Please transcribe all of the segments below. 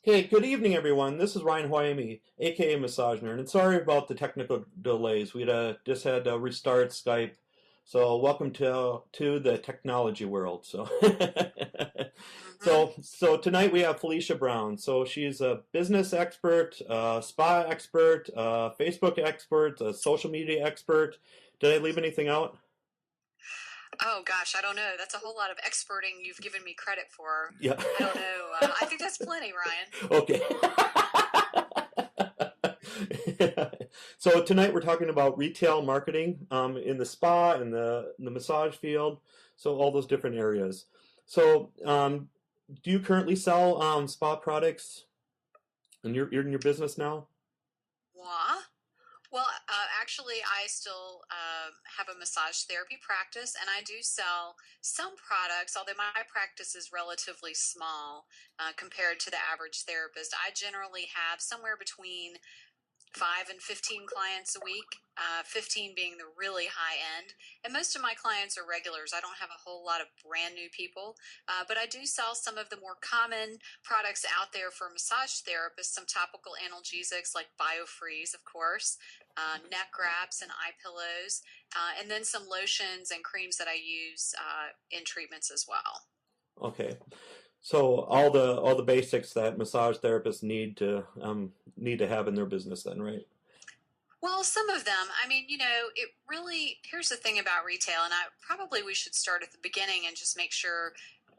Hey, good evening, everyone. This is Ryan Huaymi, aka Massage Nerd, and sorry about the technical delays. We just had to restart Skype, so welcome to the technology world. Hmm. So tonight we have Felicia Brown. So she's a business expert, spa expert, Facebook expert, a social media expert. Did I leave anything out? Oh gosh, I don't know. That's a whole lot of experting you've given me credit for. Yeah. I don't know. I think that's plenty, Ryan. Okay. So tonight we're talking about retail marketing in the spa and the massage field. So all those different areas. So do you currently sell spa products in your business now? Moi? Well, actually, I still have a massage therapy practice, and I do sell some products, although my practice is relatively small compared to the average therapist. I generally have somewhere between 5 and 15 clients a week, 15 being the really high end. And most of my clients are regulars. I don't have a whole lot of brand new people, but I do sell some of the more common products out there for massage therapists, some topical analgesics like Biofreeze, of course, neck wraps and eye pillows, and then some lotions and creams that I use in treatments as well. Okay. So all the basics that massage therapists need to have in their business then, right? Well, some of them. I mean, it really, here's the thing about retail, and we should start at the beginning and just make sure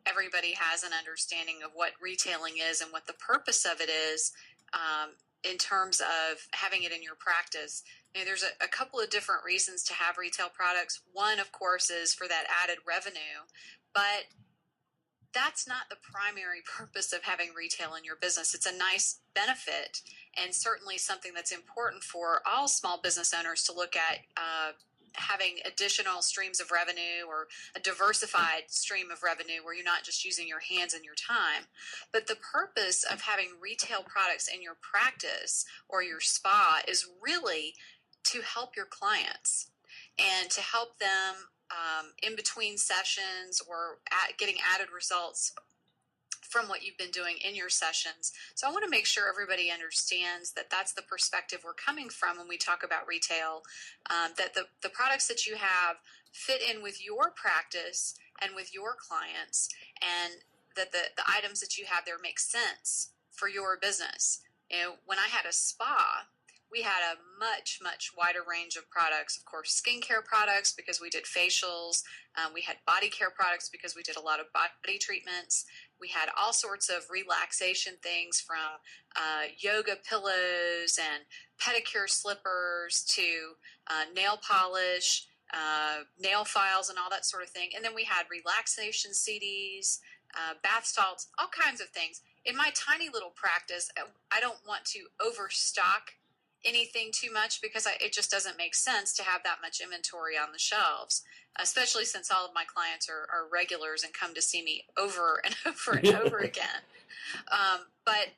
everybody has an understanding of what retailing is and what the purpose of it is in terms of having it in your practice. There's a couple of different reasons to have retail products. One, of course, is for that added revenue, but that's not the primary purpose of having retail in your business. It's a nice benefit and certainly something that's important for all small business owners to look at. Having additional streams of revenue or a diversified stream of revenue where you're not just using your hands and your time. But the purpose of having retail products in your practice or your spa is really to help your clients and to help them in between sessions or getting added results from what you've been doing in your sessions. So I want to make sure everybody understands that that's the perspective we're coming from when we talk about retail, that the products that you have fit in with your practice and with your clients, and that the items that you have there make sense for your business. When I had a spa, we had a much, much wider range of products. Of course, skincare products because we did facials. We had body care products because we did a lot of body treatments. We had all sorts of relaxation things from yoga pillows and pedicure slippers to nail polish, nail files, and all that sort of thing. And then we had relaxation CDs, bath salts, all kinds of things. In my tiny little practice, I don't want to overstock anything too much because it just doesn't make sense to have that much inventory on the shelves, especially since all of my clients are regulars and come to see me over and over and over again. But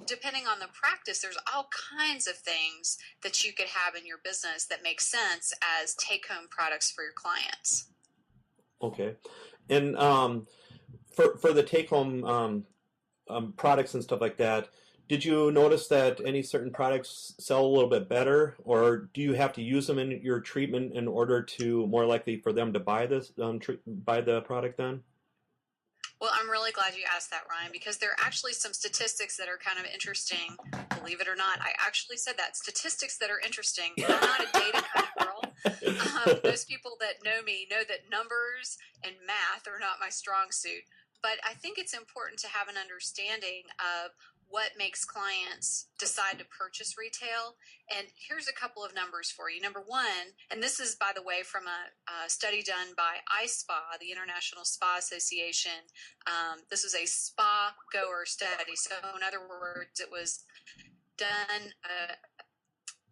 depending on the practice, there's all kinds of things that you could have in your business that make sense as take-home products for your clients. Okay. And for the take home products and stuff like that, did you notice that any certain products sell a little bit better, or do you have to use them in your treatment in order to more likely for them to buy buy the product then? Well, I'm really glad you asked that, Ryan, because there are actually some statistics that are kind of interesting. Believe it or not, I actually said that. Statistics that are interesting. I'm not a data kind of girl. Those people that know me know that numbers and math are not my strong suit. But I think it's important to have an understanding of what makes clients decide to purchase retail. And here's a couple of numbers for you. Number one, and this is, by the way, from a study done by iSpa, the International Spa Association. This was a spa goer study. So, in other words, it was done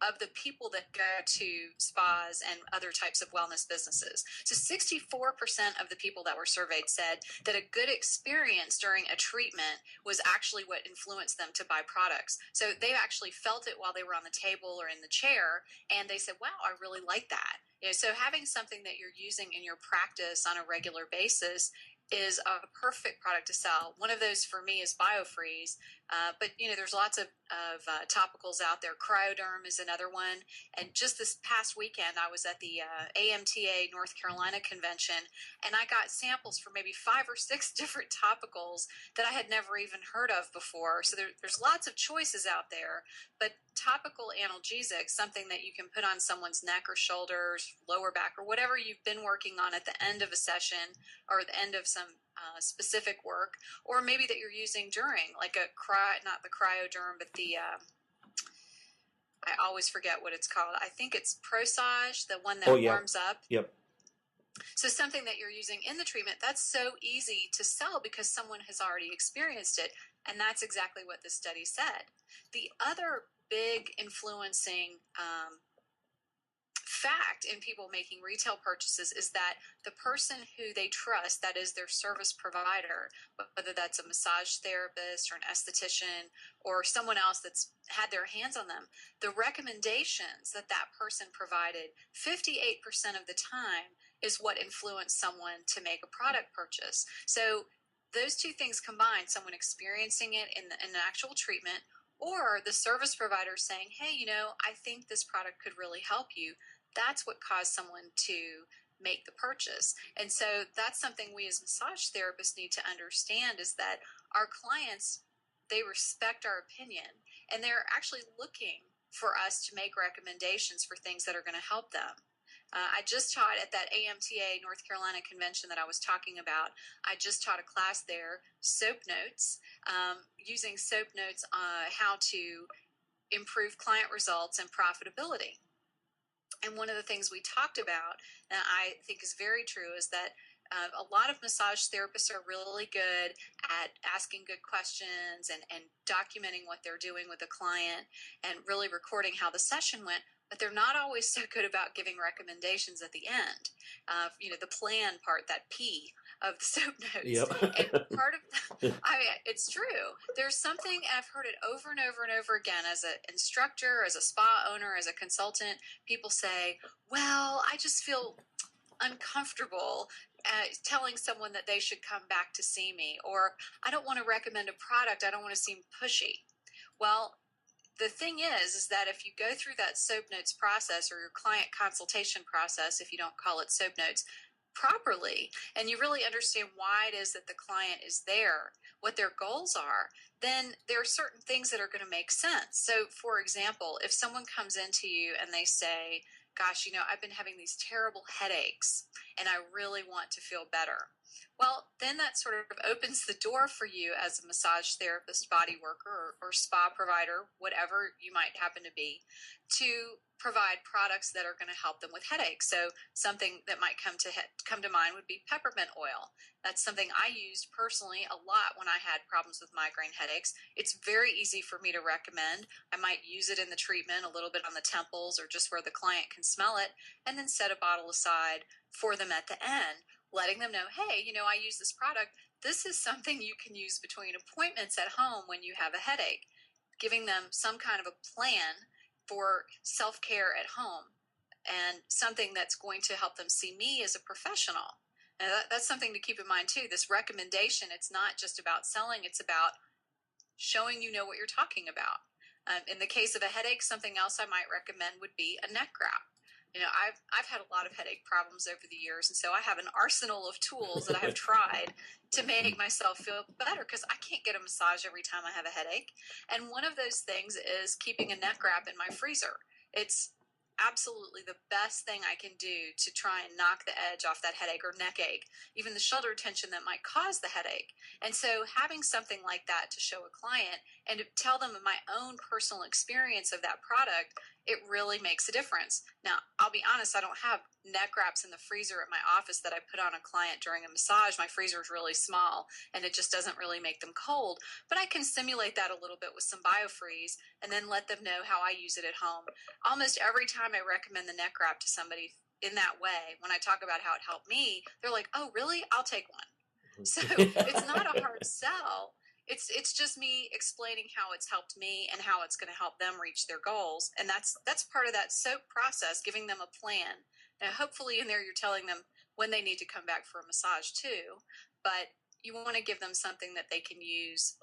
of the people that go to spas and other types of wellness businesses. So 64% of the people that were surveyed said that a good experience during a treatment was actually what influenced them to buy products. So they actually felt it while they were on the table or in the chair, and they said, wow, I really like that. So having something that you're using in your practice on a regular basis is a perfect product to sell. One of those for me is Biofreeze But there's lots of topicals out there. Cryoderm is another one. And just this past weekend, I was at the AMTA North Carolina convention, and I got samples for maybe 5 or 6 different topicals that I had never even heard of before. So there's lots of choices out there, but topical analgesics, something that you can put on someone's neck or shoulders, lower back, or whatever you've been working on at the end of a session or at the end of some specific work, or maybe that you're using during, like not the cryoderm, but the I always forget what it's called. I think it's Prosage, the one that warms up. Yep. So something that you're using in the treatment, that's so easy to sell because someone has already experienced it. And that's exactly what the study said. The other big influencing fact in people making retail purchases is that the person who they trust, that is their service provider, whether that's a massage therapist or an esthetician or someone else that's had their hands on them, the recommendations that that person provided 58% of the time is what influenced someone to make a product purchase. So those two things combined, someone experiencing it in an actual treatment or the service provider saying, hey, I think this product could really help you. That's what caused someone to make the purchase. And so that's something we as massage therapists need to understand, is that our clients, they respect our opinion and they're actually looking for us to make recommendations for things that are going to help them. I just taught at that AMTA North Carolina convention that I was talking about. I just taught a class there, soap notes, using soap notes on how to improve client results and profitability. And one of the things we talked about, and I think is very true, is that a lot of massage therapists are really good at asking good questions and documenting what they're doing with the client and really recording how the session went. But they're not always so good about giving recommendations at the end. The plan part, that P of the soap notes. Yep. And part of it's true. There's something, and I've heard it over and over and over again as an instructor, as a spa owner, as a consultant. People say, well, I just feel uncomfortable telling someone that they should come back to see me, or I don't want to recommend a product. I don't want to seem pushy. Well, the thing is that if you go through that soap notes process or your client consultation process, if you don't call it soap notes, properly, and you really understand why it is that the client is there, what their goals are, then there are certain things that are going to make sense. So, for example, if someone comes into you and they say, gosh, I've been having these terrible headaches and I really want to feel better. Well, then that sort of opens the door for you as a massage therapist, body worker, or spa provider, whatever you might happen to be, to provide products that are going to help them with headaches. So something that might come to mind would be peppermint oil. That's something I used personally a lot when I had problems with migraine headaches. It's very easy for me to recommend. I might use it in the treatment, a little bit on the temples or just where the client can smell it, and then set a bottle aside for them at the end, letting them know, hey, I use this product. This is something you can use between appointments at home when you have a headache, giving them some kind of a plan for self-care at home and something that's going to help them see me as a professional. And that's something to keep in mind too. This recommendation, it's not just about selling, it's about showing what you're talking about. In the case of a headache, something else I might recommend would be a neck wrap. I've had a lot of headache problems over the years, and so I have an arsenal of tools that I have tried to make myself feel better, because I can't get a massage every time I have a headache. And one of those things is keeping a neck wrap in my freezer. It's absolutely the best thing I can do to try and knock the edge off that headache or neck ache, even the shoulder tension that might cause the headache. And so having something like that to show a client and to tell them my own personal experience of that product, it really makes a difference. Now, I'll be honest, I don't have neck wraps in the freezer at my office that I put on a client during a massage. My freezer is really small and it just doesn't really make them cold, but I can simulate that a little bit with some Biofreeze and then let them know how I use it at home. Almost every time I recommend the neck wrap to somebody in that way, when I talk about how it helped me, they're like, oh, really? I'll take one. So it's not a hard sell. It's just me explaining how it's helped me and how it's going to help them reach their goals. And that's part of that soap process, giving them a plan. Now, hopefully in there you're telling them when they need to come back for a massage too, but you want to give them something that they can use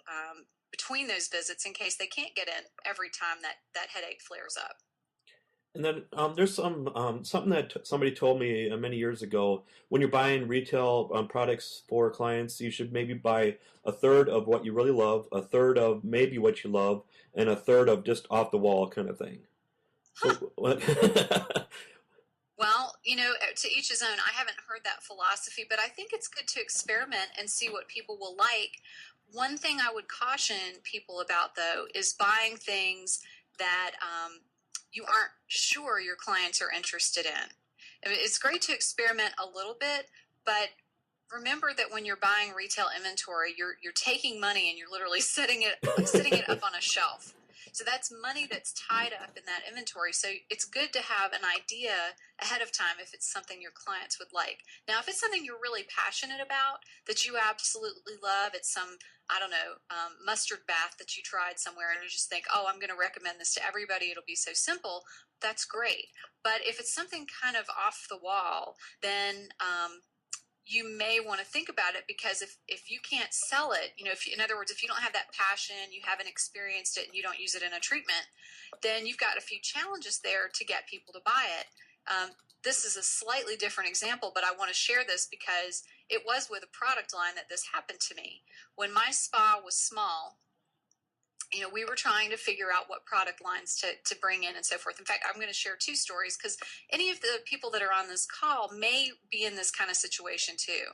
between those visits in case they can't get in every time that headache flares up. And then there's something that somebody told me many years ago. When you're buying retail products for clients, you should maybe buy a third of what you really love, a third of maybe what you love, and a third of just off the wall kind of thing. Huh. What? Well, to each his own. I haven't heard that philosophy, but I think it's good to experiment and see what people will like. One thing I would caution people about, though, is buying things that you aren't sure your clients are interested in. I mean, it's great to experiment a little bit, but remember that when you're buying retail inventory, you're taking money and you're literally setting it up on a shelf. So that's money that's tied up in that inventory. So it's good to have an idea ahead of time if it's something your clients would like. Now, if it's something you're really passionate about, that you absolutely love, it's some, I don't know, mustard bath that you tried somewhere and you just think, oh, I'm going to recommend this to everybody, it'll be so simple, that's great. But if it's something kind of off the wall, then you may want to think about it, because if you can't sell it, in other words, if you don't have that passion, you haven't experienced it, and you don't use it in a treatment, then you've got a few challenges there to get people to buy it. This is a slightly different example, but I want to share this because it was with a product line that this happened to me. When my spa was small, we were trying to figure out what product lines to bring in and so forth. In fact, I'm going to share two stories because any of the people that are on this call may be in this kind of situation too.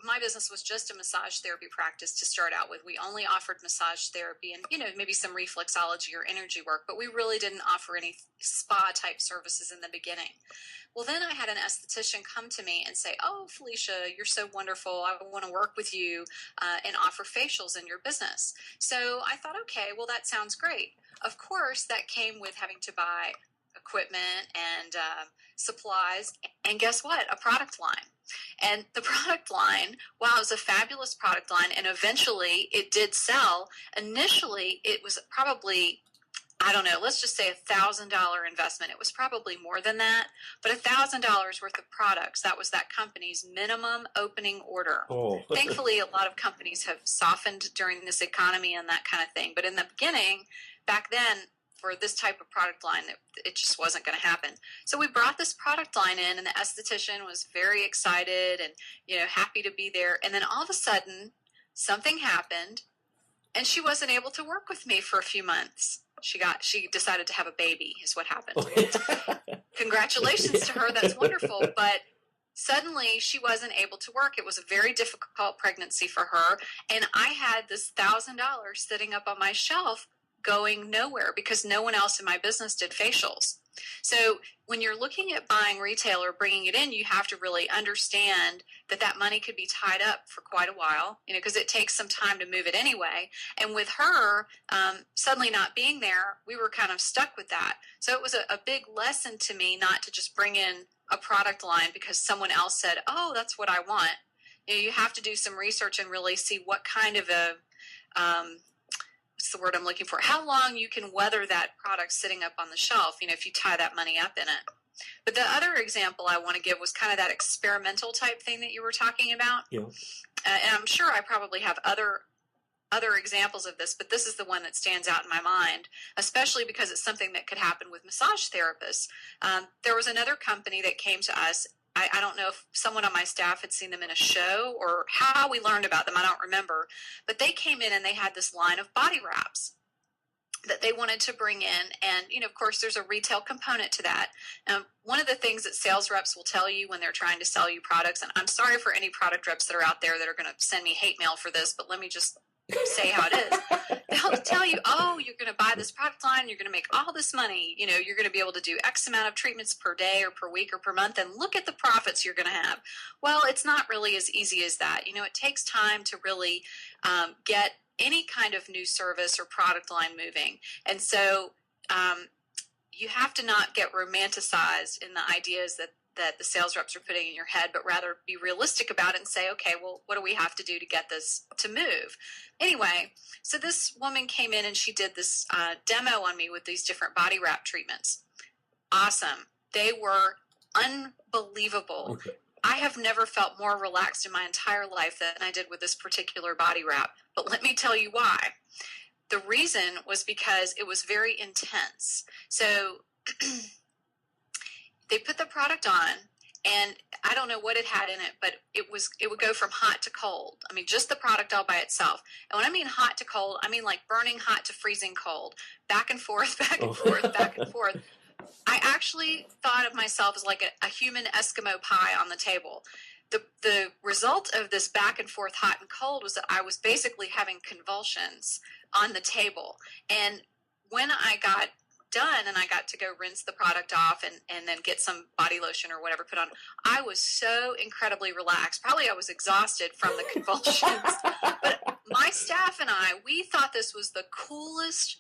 My business was just a massage therapy practice to start out with. We only offered massage therapy and, maybe some reflexology or energy work, but we really didn't offer any spa type services in the beginning. Well, then I had an esthetician come to me and say, oh, Felicia, you're so wonderful. I want to work with you and offer facials in your business. So I thought, okay, well, that sounds great. Of course, that came with having to buy equipment and supplies. And guess what? A product line. And the product line, while it was a fabulous product line, and eventually it did sell, initially it was probably, I don't know, let's just say $1,000 investment. It was probably more than that, but $1,000 worth of products. That was that company's minimum opening order. Oh. Thankfully, a lot of companies have softened during this economy and that kind of thing. But in the beginning, back then, for this type of product line, it just wasn't going to happen. So we brought this product line in, and the esthetician was very excited and, happy to be there. And then all of a sudden, something happened, and she wasn't able to work with me for a few months. She decided to have a baby is what happened. Congratulations to her. That's wonderful. But suddenly she wasn't able to work. It was a very difficult pregnancy for her. And I had this $1,000 sitting up on my shelf going nowhere because no one else in my business did facials. So when you're looking at buying retail or bringing it in, you have to really understand that money could be tied up for quite a while, because it takes some time to move it anyway. And with her suddenly not being there, we were kind of stuck with that. So it was a big lesson to me not to just bring in a product line because someone else said, oh, that's what I want. You have to do some research and really see what kind of a what's the word I'm looking for? How long you can weather that product sitting up on the shelf, if you tie that money up in it. But the other example I want to give was kind of that experimental type thing that you were talking about. Yeah. And I'm sure I probably have other examples of this, but this is the one that stands out in my mind, especially because it's something that could happen with massage therapists. There was another company that came to us. I don't know if someone on my staff had seen them in a show or how we learned about them. I don't remember. But they came in and they had this line of body wraps that they wanted to bring in. And, of course, there's a retail component to that. One of the things that sales reps will tell you when they're trying to sell you products, and I'm sorry for any product reps that are out there that are going to send me hate mail for this, but let me just say how it is. They'll tell you, oh, you're going to buy this product line, you're going to make all this money, you're going to be able to do X amount of treatments per day or per week or per month, and look at the profits you're going to have. Well, it's not really as easy as that. It takes time to really get any kind of new service or product line moving. And so you have to not get romanticized in the ideas that the sales reps are putting in your head, but rather be realistic about it and say, okay, well, what do we have to do to get this to move? Anyway, so this woman came in and she did this demo on me with these different body wrap treatments. Awesome. They were unbelievable. Okay. I have never felt more relaxed in my entire life than I did with this particular body wrap. But let me tell you why. The reason was because it was very intense. So they put the product on, and I don't know what it had in it, but it would go from hot to cold. I mean, just the product all by itself. And when I mean hot to cold, I mean like burning hot to freezing cold, back and forth, back and forth, back and forth. I actually thought of myself as like a human Eskimo pie on the table. The result of this back and forth hot and cold was that I was basically having convulsions on the table. And when I got done and I got to go rinse the product off and then get some body lotion or whatever put on, I was so incredibly relaxed. Probably I was exhausted from the convulsions. But my staff and I, we thought this was the coolest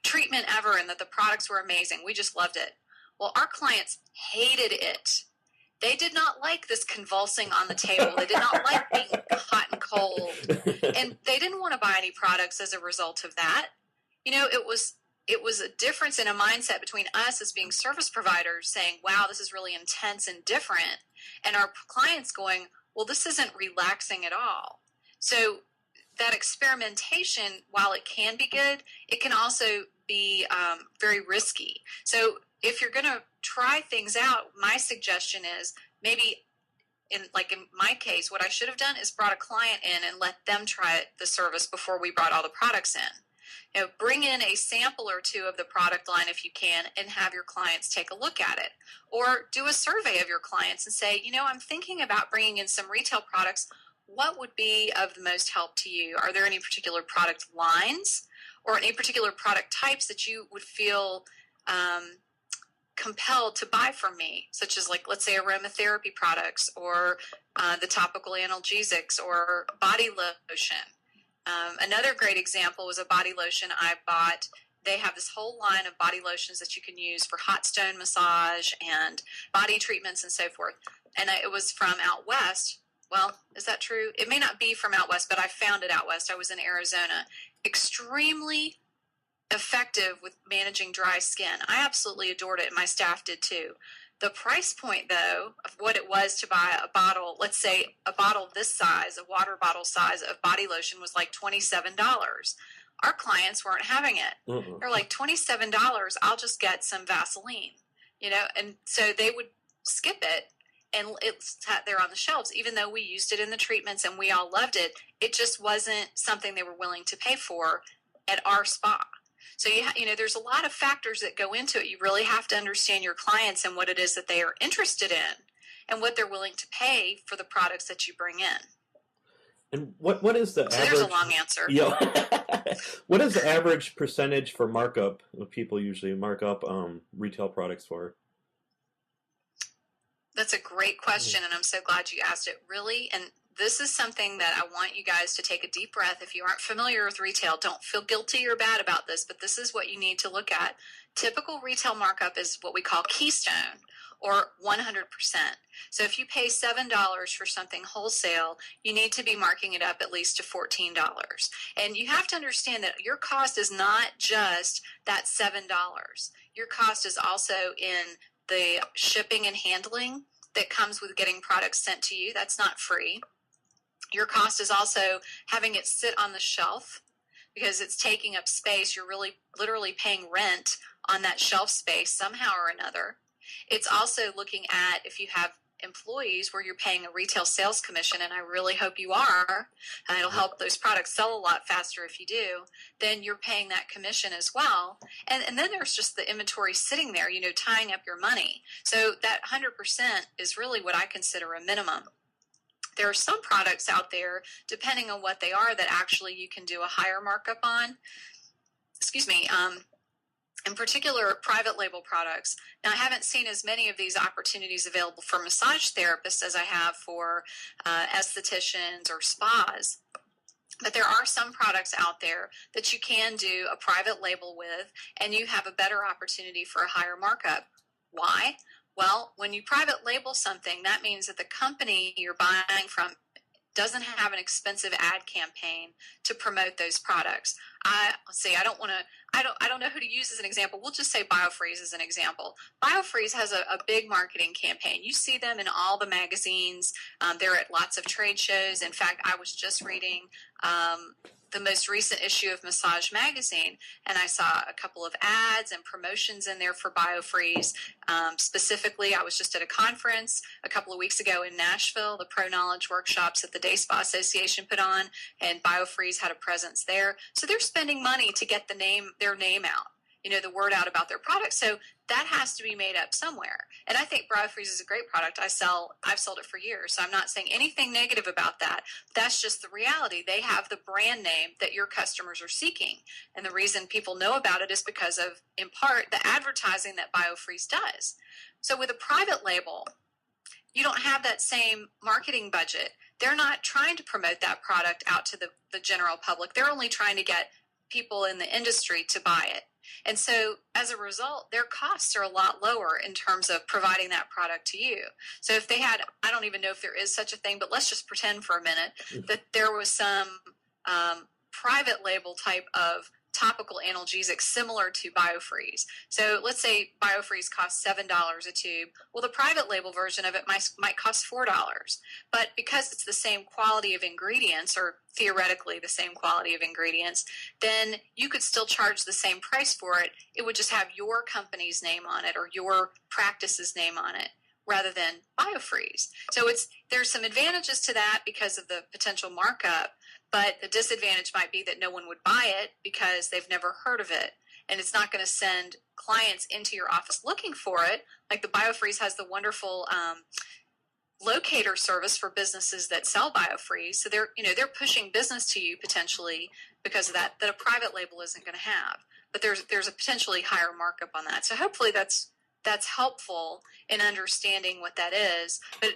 treatment ever and that the products were amazing. We just loved it. Well, our clients hated it. They did not like this convulsing on the table. They did not like being hot and cold. And they didn't want to buy any products as a result of that. You know, it was a difference in a mindset between us as being service providers saying, wow, this is really intense and different. And our clients going, well, this isn't relaxing at all. So that experimentation, while it can be good, it can also be very risky. So if you're going to try things out, my suggestion is maybe in my case, what I should have done is brought a client in and let them try the service before we brought all the products in. You know, bring in a sample or two of the product line if you can and have your clients take a look at it. Or do a survey of your clients and say, you know, I'm thinking about bringing in some retail products. What would be of the most help to you? Are there any particular product lines or any particular product types that you would feel compelled to buy from me, such as like, let's say, aromatherapy products or the topical analgesics or body lotion. Another great example was a body lotion I bought. They have this whole line of body lotions that you can use for hot stone massage and body treatments and so forth. And it was from out west. Well, is that true? It may not be from out west, but I found it out west. I was in Arizona. Extremely effective with managing dry skin. I absolutely adored it, and my staff did too. The price point, though, of what it was to buy a bottle, let's say a bottle this size, a water bottle size of body lotion was like $27. Our clients weren't having it. Mm-mm. They're like, $27, I'll just get some Vaseline, you know? And so they would skip it, and it sat there on the shelves. Even though we used it in the treatments and we all loved it, it just wasn't something they were willing to pay for at our spa. So, you know, there's a lot of factors that go into it. You really have to understand your clients and what it is that they are interested in and what they're willing to pay for the products that you bring in. And what is the average? There's a long answer. Yeah. What is the average percentage for markup of people usually mark up retail products for? That's a great question, and I'm so glad you asked it. Really, and this is something that I want you guys to take a deep breath. If you aren't familiar with retail, don't feel guilty or bad about this, but this is what you need to look at. Typical retail markup is what we call keystone, or 100%. So if you pay $7 for something wholesale, you need to be marking it up at least to $14. And you have to understand that your cost is not just that $7. Your cost is also in the shipping and handling that comes with getting products sent to you. That's not free. Your cost is also having it sit on the shelf because it's taking up space. You're really literally paying rent on that shelf space somehow or another. It's also looking at if you have employees where you're paying a retail sales commission, and I really hope you are, and it'll help those products sell a lot faster if you do, then you're paying that commission as well. And then there's just the inventory sitting there, you know, tying up your money. So that 100% is really what I consider a minimum. There are some products out there, depending on what they are, that actually you can do a higher markup on. In particular, private label products. Now, I haven't seen as many of these opportunities available for massage therapists as I have for estheticians or spas. But there are some products out there that you can do a private label with, and you have a better opportunity for a higher markup. Why? Well, when you private label something, that means that the company you're buying from doesn't have an expensive ad campaign to promote those products. I don't know who to use as an example. We'll just say Biofreeze as an example. Biofreeze has a big marketing campaign. You see them in all the magazines. They're at lots of trade shows. In fact, I was just reading the most recent issue of Massage Magazine, and I saw a couple of ads and promotions in there for Biofreeze. Specifically, I was just at a conference a couple of weeks ago in Nashville, the Pro Knowledge workshops that the Day Spa Association put on, and Biofreeze had a presence there. So they're spending money to get their name out, the word out about their product. So that has to be made up somewhere. And I think Biofreeze is a great product. I've sold it for years. So I'm not saying anything negative about that. That's just the reality. They have the brand name that your customers are seeking. And the reason people know about it is because of, in part, the advertising that Biofreeze does. So with a private label, you don't have that same marketing budget. They're not trying to promote that product out to the general public. They're only trying to get people in the industry to buy it. And so as a result, their costs are a lot lower in terms of providing that product to you. So if they had, I don't even know if there is such a thing, but let's just pretend for a minute that there was some private label type of topical analgesic similar to Biofreeze. So let's say Biofreeze costs $7 a tube. Well, the private label version of it might cost $4. But because it's the same quality of ingredients, or theoretically the same quality of ingredients, then you could still charge the same price for it. It would just have your company's name on it or your practice's name on it, rather than Biofreeze. So there's some advantages to that because of the potential markup, but the disadvantage might be that no one would buy it because they've never heard of it, and it's not going to send clients into your office looking for it. Like the Biofreeze has the wonderful locator service for businesses that sell Biofreeze, so they're pushing business to you potentially because of that a private label isn't going to have. But there's a potentially higher markup on that. So hopefully that's helpful in understanding what that is. But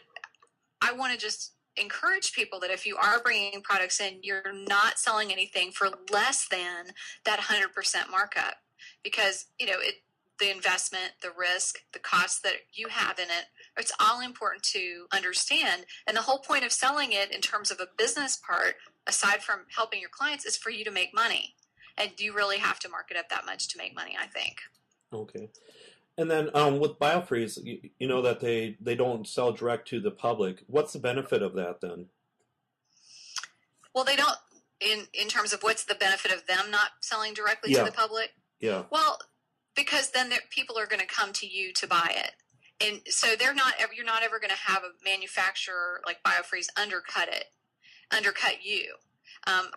I want to just encourage people that if you are bringing products in, you're not selling anything for less than that 100% markup, because the investment, the risk, the cost that you have in it, it's all important to understand. And the whole point of selling it in terms of a business part, aside from helping your clients, is for you to make money. And you really have to mark it up that much to make money, I think. Okay. And then with Biofreeze, you know that they don't sell direct to the public. What's the benefit of that then? Well, they don't, in terms of what's the benefit of them not selling directly to the public? Yeah. Well, because then people are going to come to you to buy it. And so you're not ever going to have a manufacturer like Biofreeze undercut you.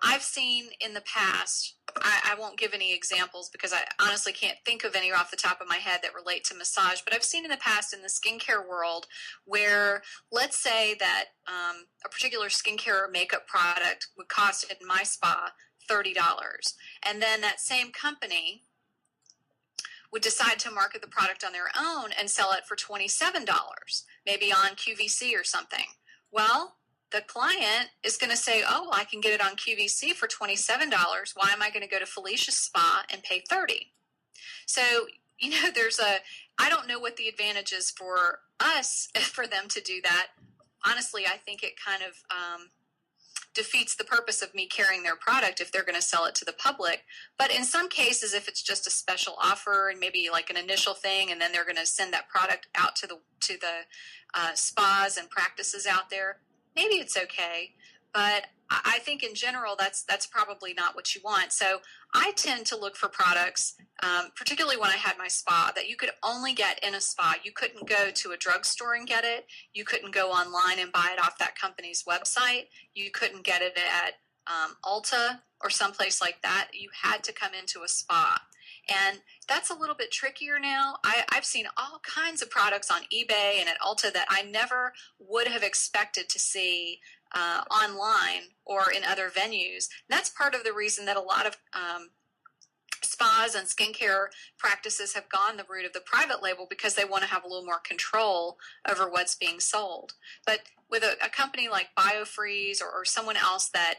I've seen in the past, I won't give any examples because I honestly can't think of any off the top of my head that relate to massage, but I've seen in the past in the skincare world where, let's say that a particular skincare or makeup product would cost in my spa $30, and then that same company would decide to market the product on their own and sell it for $27, maybe on QVC or something. Well, the client is going to say, oh, I can get it on QVC for $27. Why am I going to go to Felicia's spa and pay $30? So, I don't know what the advantage is for us for them to do that. Honestly, I think it kind of defeats the purpose of me carrying their product if they're going to sell it to the public. But in some cases, if it's just a special offer and maybe like an initial thing, and then they're going to send that product out to the spas and practices out there, maybe it's okay. But I think in general, that's probably not what you want. So I tend to look for products, particularly when I had my spa, that you could only get in a spa. You couldn't go to a drugstore and get it. You couldn't go online and buy it off that company's website. You couldn't get it at Ulta or someplace like that. You had to come into a spa. And that's a little bit trickier now. I've seen all kinds of products on eBay and at Ulta that I never would have expected to see online or in other venues. And that's part of the reason that a lot of spas and skincare practices have gone the route of the private label, because they want to have a little more control over what's being sold. But with a company like Biofreeze or someone else that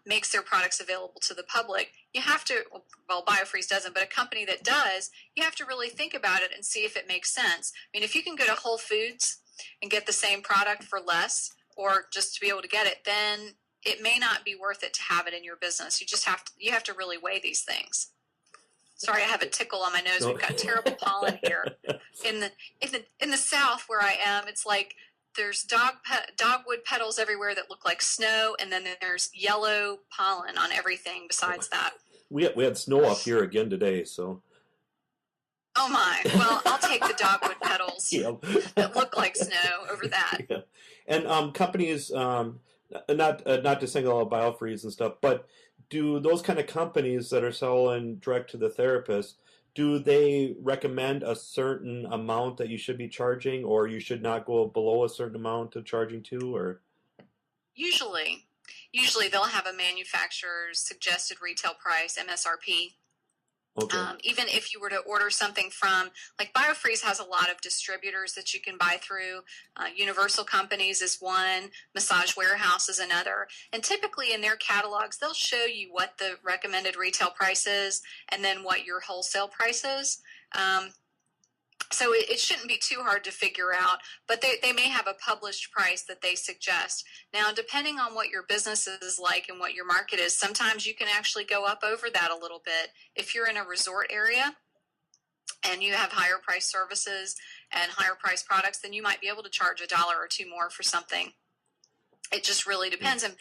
makes their products available to the public, you have to, well, Biofreeze doesn't, but a company that does, you have to really think about it and see if it makes sense. I mean, if you can go to Whole Foods and get the same product for less, or just to be able to get it, then it may not be worth it to have it in your business. You have to really weigh these things. Sorry, I have a tickle on my nose. No. We've got terrible pollen here. In the South where I am, it's like there's dogwood petals everywhere that look like snow, and then there's yellow pollen on everything besides that. We had snow up here again today, so. Oh my! Well, I'll take the dogwood petals that look like snow over that. Yeah. And companies, not to single out Biofreeze and stuff, but do those kind of companies that are selling direct to the therapist, do they recommend a certain amount that you should be charging, or you should not go below a certain amount of charging to, or? Usually they'll have a manufacturer's suggested retail price, MSRP. Okay. Even if you were to order something from, like Biofreeze has a lot of distributors that you can buy through. Universal Companies is one, Massage Warehouse is another. And typically in their catalogs, they'll show you what the recommended retail price is and then what your wholesale price is. So it shouldn't be too hard to figure out, but they may have a published price that they suggest. Now, depending on what your business is like and what your market is, sometimes you can actually go up over that a little bit. If you're in a resort area and you have higher price services and higher price products, then you might be able to charge $1 or $2 more for something. It just really depends. And,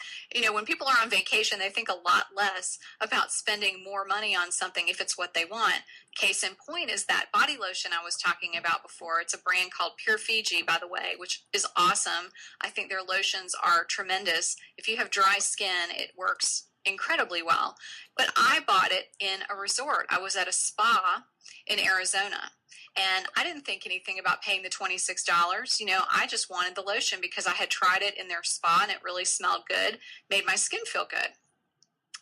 when people are on vacation, they think a lot less about spending more money on something if it's what they want. Case in point is that body lotion I was talking about before. It's a brand called Pure Fiji, by the way, which is awesome. I think their lotions are tremendous. If you have dry skin, it works incredibly well. But I bought it in a resort. I was at a spa in Arizona. And I didn't think anything about paying the $26. I just wanted the lotion because I had tried it in their spa and it really smelled good, made my skin feel good.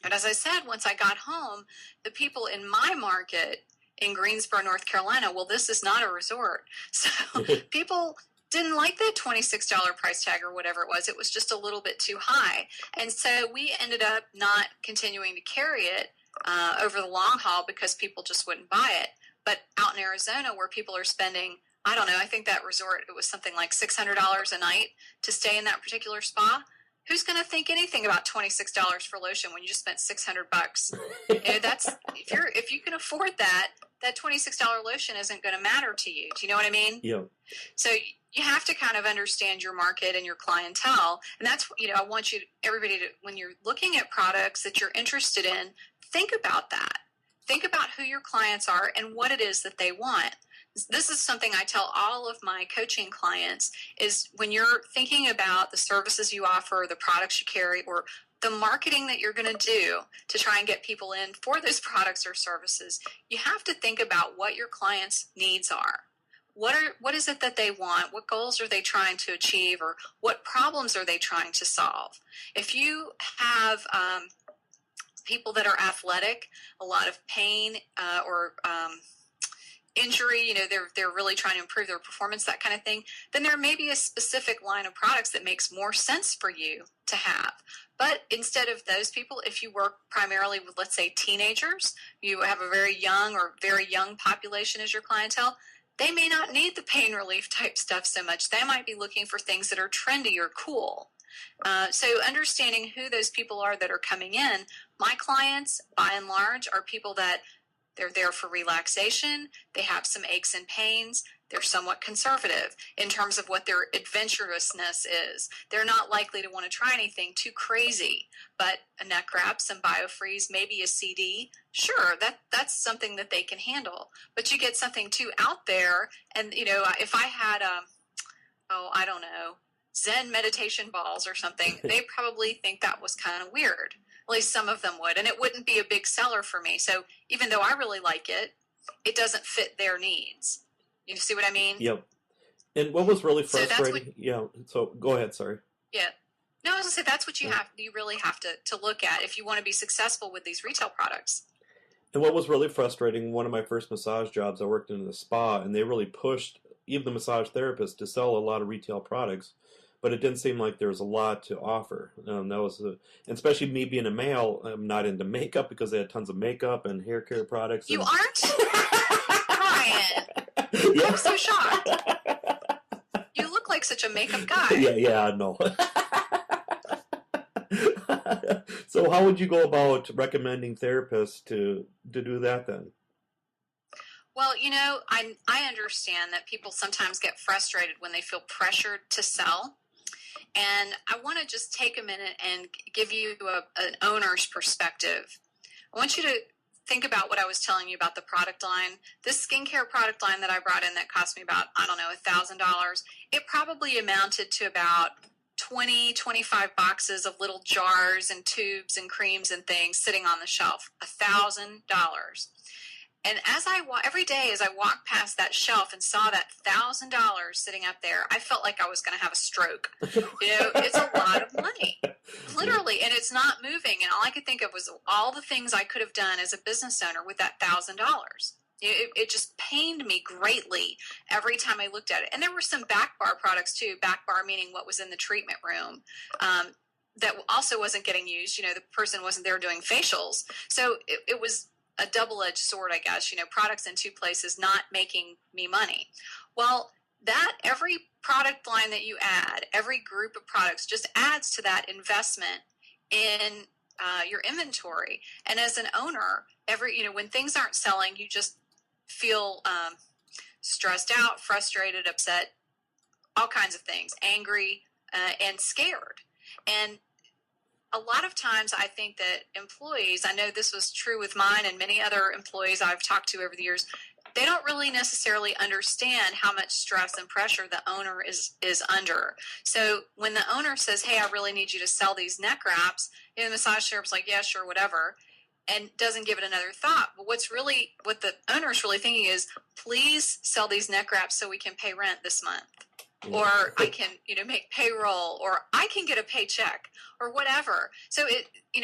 But as I said, once I got home, the people in my market in Greensboro, North Carolina, well, this is not a resort. So people didn't like that $26 price tag or whatever it was. It was just a little bit too high. And so we ended up not continuing to carry it over the long haul because people just wouldn't buy it. But out in Arizona where people are spending, I don't know, I think that resort, it was something like $600 a night to stay in that particular spa. Who's going to think anything about $26 for lotion when you just spent $600? That's if you can afford that $26 lotion isn't going to matter to you. Do you know what I mean? Yeah. So you have to kind of understand your market and your clientele. And that's, I want everybody to, when you're looking at products that you're interested in, think about that. Think about who your clients are and what it is that they want. This is something I tell all of my coaching clients is when you're thinking about the services you offer, the products you carry, or the marketing that you're going to do to try and get people in for those products or services, you have to think about what your clients' needs are. What is it that they want? What goals are they trying to achieve? Or what problems are they trying to solve? If you have people that are athletic, a lot of pain or injury, they're really trying to improve their performance, that kind of thing, then there may be a specific line of products that makes more sense for you to have. But instead of those people, if you work primarily with, let's say, teenagers, you have a very young population as your clientele, they may not need the pain relief type stuff so much. They might be looking for things that are trendy or cool. So understanding who those people are that are coming in, my clients, by and large, are people that they're there for relaxation. They have some aches and pains. They're somewhat conservative in terms of what their adventurousness is. They're not likely to want to try anything too crazy, but a neck wrap, some Biofreeze, maybe a CD, sure, that's something that they can handle. But you get something too out there, and if I had I don't know, Zen meditation balls or something, they probably think that was kind of weird. At least some of them would, and it wouldn't be a big seller for me. So even though I really like it, it doesn't fit their needs. You see what I mean? Yep. And what was really frustrating? So yeah. So go ahead. Sorry. Yeah. No, I was gonna say that's what you really have to look at if you want to be successful with these retail products. And what was really frustrating, one of my first massage jobs, I worked in a spa, and they really pushed even the massage therapist to sell a lot of retail products. But it didn't seem like there was a lot to offer. And especially me being a male, I'm not into makeup because they had tons of makeup and hair care products. You aren't? Brian. Yeah. I'm so shocked. You look like such a makeup guy. Yeah, I know. So how would you go about recommending therapists to do that then? Well, I understand that people sometimes get frustrated when they feel pressured to sell. And I want to just take a minute and give you an owner's perspective. I want you to think about what I was telling you about the product line. This skincare product line that I brought in that cost me about, I don't know, $1,000, it probably amounted to about 25 boxes of little jars and tubes and creams and things sitting on the shelf. $1,000. And every day as I walked past that shelf and saw that $1,000 sitting up there, I felt like I was going to have a stroke. It's a lot of money, literally, and it's not moving. And all I could think of was all the things I could have done as a business owner with that $1,000. It just pained me greatly every time I looked at it. And there were some back bar products too. Back bar meaning what was in the treatment room. That also wasn't getting used. The person wasn't there doing facials. So it was a double-edged sword, I guess, products in two places not making me money. Well, that every product line that you add, every group of products just adds to that investment in your inventory. And as an owner, when things aren't selling, you just feel stressed out, frustrated, upset, all kinds of things, angry, and scared. And a lot of times I think that employees, I know this was true with mine and many other employees I've talked to over the years, they don't really necessarily understand how much stress and pressure the owner is under. So when the owner says, hey, I really need you to sell these neck wraps, the massage therapist's like, yeah, sure, whatever, and doesn't give it another thought. But what the owner's really thinking is, please sell these neck wraps so we can pay rent this month. Or I can, make payroll, or I can get a paycheck, or whatever. So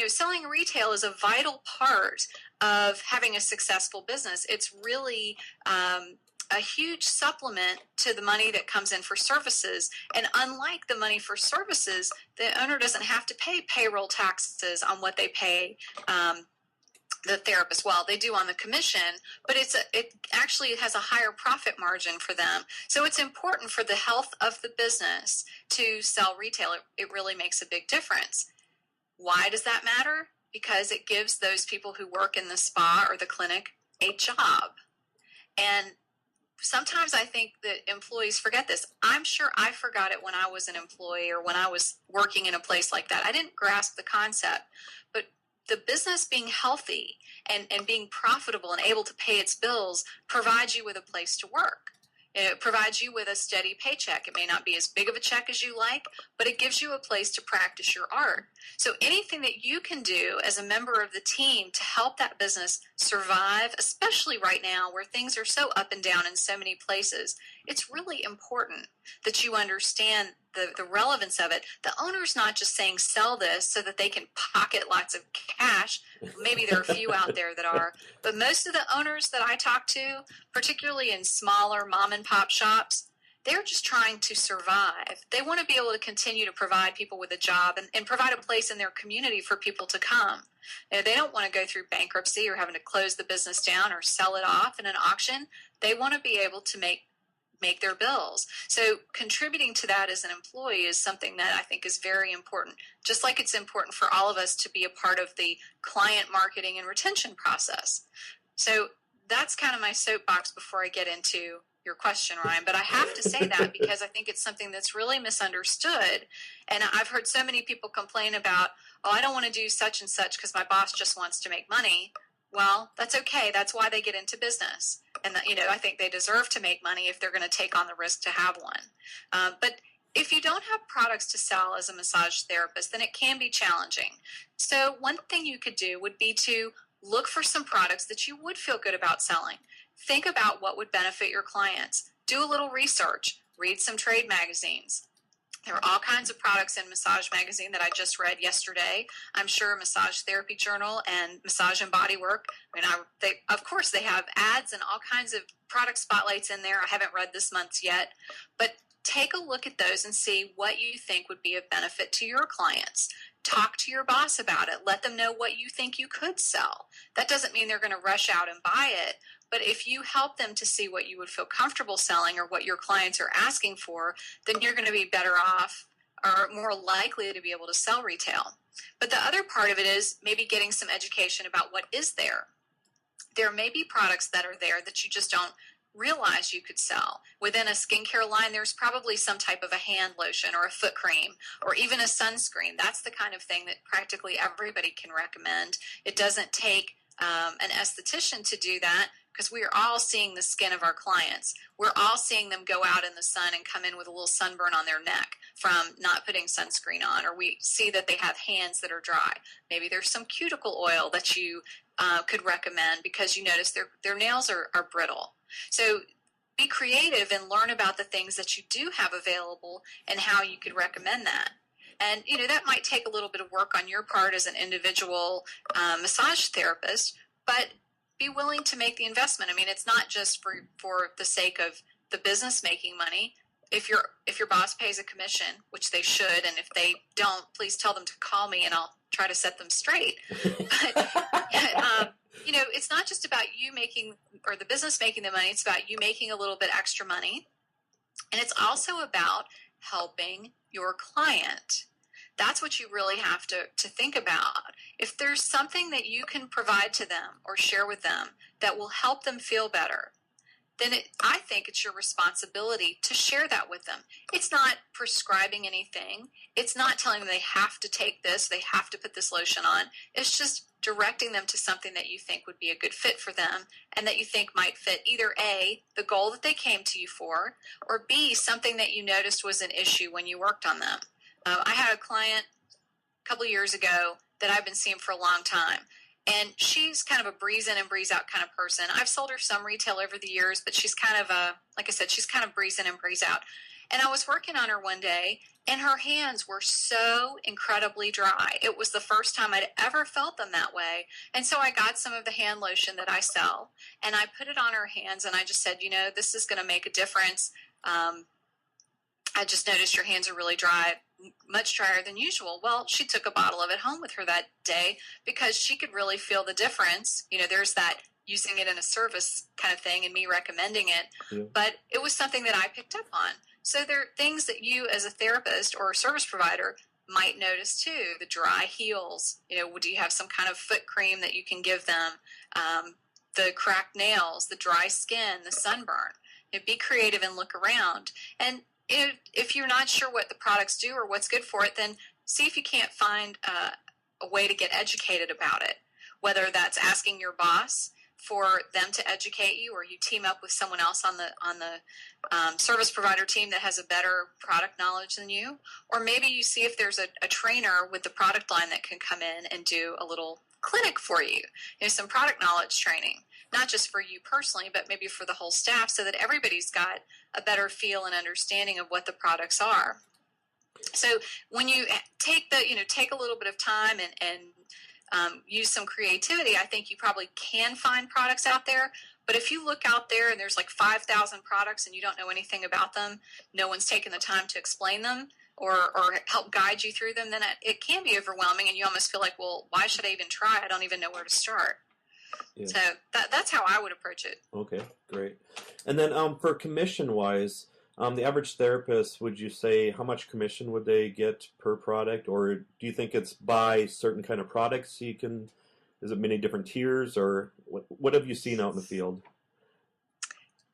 selling retail is a vital part of having a successful business. It's really a huge supplement to the money that comes in for services. And unlike the money for services, the owner doesn't have to pay payroll taxes on what they pay the therapist. Well, they do on the commission, but it actually has a higher profit margin for them. So it's important for the health of the business to sell retail. It really makes a big difference. Why does that matter? Because it gives those people who work in the spa or the clinic a job. And sometimes I think that employees forget this. I'm sure I forgot it when I was an employee or when I was working in a place like that. I didn't grasp the concept, but the business being healthy and being profitable and able to pay its bills provides you with a place to work. It provides you with a steady paycheck. It may not be as big of a check as you like, but it gives you a place to practice your art. So anything that you can do as a member of the team to help that business survive, especially right now where things are so up and down in so many places, it's really important that you understand the relevance of it. The owner's not just saying sell this so that they can pocket lots of cash. Maybe there are a few out there that are, but most of the owners that I talk to, particularly in smaller mom and pop shops, they're just trying to survive. They want to be able to continue to provide people with a job and provide a place in their community for people to come. They don't want to go through bankruptcy or having to close the business down or sell it off in an auction. They want to be able to make their bills. So contributing to that as an employee is something that I think is very important, just like it's important for all of us to be a part of the client marketing and retention process. So that's kind of my soapbox before I get into your question, Ryan. But I have to say that because I think it's something that's really misunderstood. And I've heard so many people complain about, oh, I don't want to do such and such because my boss just wants to make money. Well, that's okay. That's why they get into business. And, I think they deserve to make money if they're going to take on the risk to have one. But if you don't have products to sell as a massage therapist, then it can be challenging. So one thing you could do would be to look for some products that you would feel good about selling. Think about what would benefit your clients. Do a little research. Read some trade magazines. There are all kinds of products in Massage Magazine that I just read yesterday. I'm sure Massage Therapy Journal and Massage and Body Work. Of course, they have ads and all kinds of product spotlights in there. I haven't read this month's yet, but take a look at those and see what you think would be of benefit to your clients. Talk to your boss about it. Let them know what you think you could sell. That doesn't mean they're going to rush out and buy it, but if you help them to see what you would feel comfortable selling or what your clients are asking for, then you're going to be better off are more likely to be able to sell retail. But the other part of it is maybe getting some education about what is there. There may be products that are there that you just don't realize you could sell. Within a skincare line, there's probably some type of a hand lotion or a foot cream or even a sunscreen. That's the kind of thing that practically everybody can recommend. It doesn't take an esthetician to do that, because we are all seeing the skin of our clients. We're all seeing them go out in the sun and come in with a little sunburn on their neck from not putting sunscreen on, or we see that they have hands that are dry. Maybe there's some cuticle oil that you could recommend because you notice their nails are brittle. So be creative and learn about the things that you do have available and how you could recommend that. And, that might take a little bit of work on your part as an individual massage therapist, but be willing to make the investment. I mean, it's not just for the sake of the business making money. If your boss pays a commission, which they should, and if they don't, please tell them to call me and I'll try to set them straight. But, it's not just about you making, or the business making the money. It's about you making a little bit extra money. And it's also about helping your client. That's what you really have to think about. If there's something that you can provide to them or share with them that will help them feel better, then I think it's your responsibility to share that with them. It's not prescribing anything. It's not telling them they have to take this, they have to put this lotion on. It's just directing them to something that you think would be a good fit for them and that you think might fit either A, the goal that they came to you for, or B, something that you noticed was an issue when you worked on them. I had a client a couple of years ago that I've been seeing for a long time. And she's kind of a breeze in and breeze out kind of person. I've sold her some retail over the years, but she's kind of like I said, she's kind of breeze in and breeze out. And I was working on her one day, and her hands were so incredibly dry. It was the first time I'd ever felt them that way. And so I got some of the hand lotion that I sell, and I put it on her hands, and I just said, this is going to make a difference. I just noticed your hands are really dry, much drier than usual. Well, she took a bottle of it home with her that day because she could really feel the difference. There's that using it in a service kind of thing and me recommending it. Yeah. But it was something that I picked up on. So there are things that you as a therapist or a service provider might notice too. The dry heels, do you have some kind of foot cream that you can give them? The cracked nails, the dry skin, the sunburn. Be creative and look around. And if you're not sure what the products do or what's good for it, then see if you can't find a way to get educated about it, whether that's asking your boss for them to educate you, or you team up with someone else on the service provider team that has a better product knowledge than you, or maybe you see if there's a trainer with the product line that can come in and do a little clinic for you, some product knowledge training, not just for you personally, but maybe for the whole staff, so that everybody's got a better feel and understanding of what the products are. So when you take a little bit of time and use some creativity, I think you probably can find products out there. But if you look out there and there's like 5,000 products and you don't know anything about them, no one's taken the time to explain them or help guide you through them, then it can be overwhelming, and you almost feel like, well, why should I even try? I don't even know where to start. Yeah. So that's how I would approach it. Okay, great. And then for commission-wise, the average therapist, would you say how much commission would they get per product, or do you think it's by certain kind of products is it many different tiers, or what have you seen out in the field?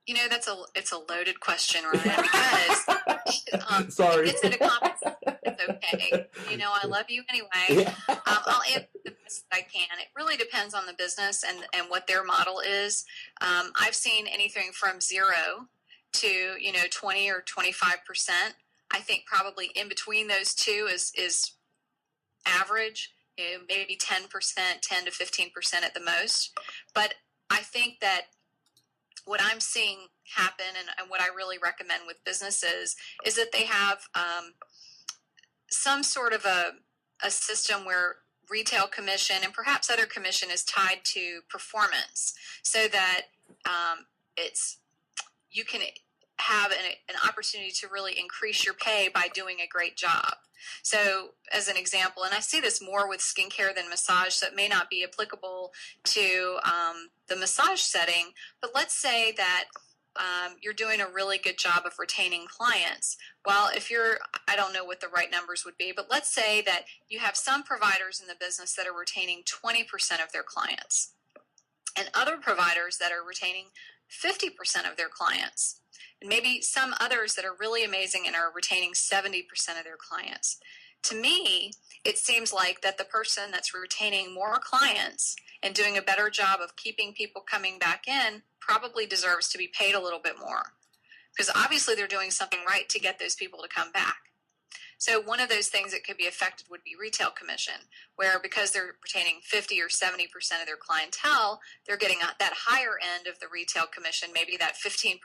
It's a loaded question, Ryan, because sorry. It's at a conference. It's okay. I love you anyway. I'll answer the best I can. It really depends on the business and what their model is. I've seen anything from 0 to 20 or 25%. I think probably in between those two is average. Maybe 10%, 10 to 15% at the most. But I think that what I'm seeing happen, and what I really recommend with businesses, is that they have some sort of a system where retail commission and perhaps other commission is tied to performance, so that you can have an opportunity to really increase your pay by doing a great job. So as an example, and I see this more with skincare than massage, so it may not be applicable to the massage setting, but let's say that you're doing a really good job of retaining clients. Well, if you're, I don't know what the right numbers would be, but let's say that you have some providers in the business that are retaining 20% of their clients and other providers that are retaining 50% of their clients, and maybe some others that are really amazing and are retaining 70% of their clients. To me, it seems like that the person that's retaining more clients and doing a better job of keeping people coming back in probably deserves to be paid a little bit more, because obviously they're doing something right to get those people to come back. So one of those things that could be affected would be retail commission, where because they're retaining 50 or 70% of their clientele, they're getting that higher end of the retail commission, maybe that 15%,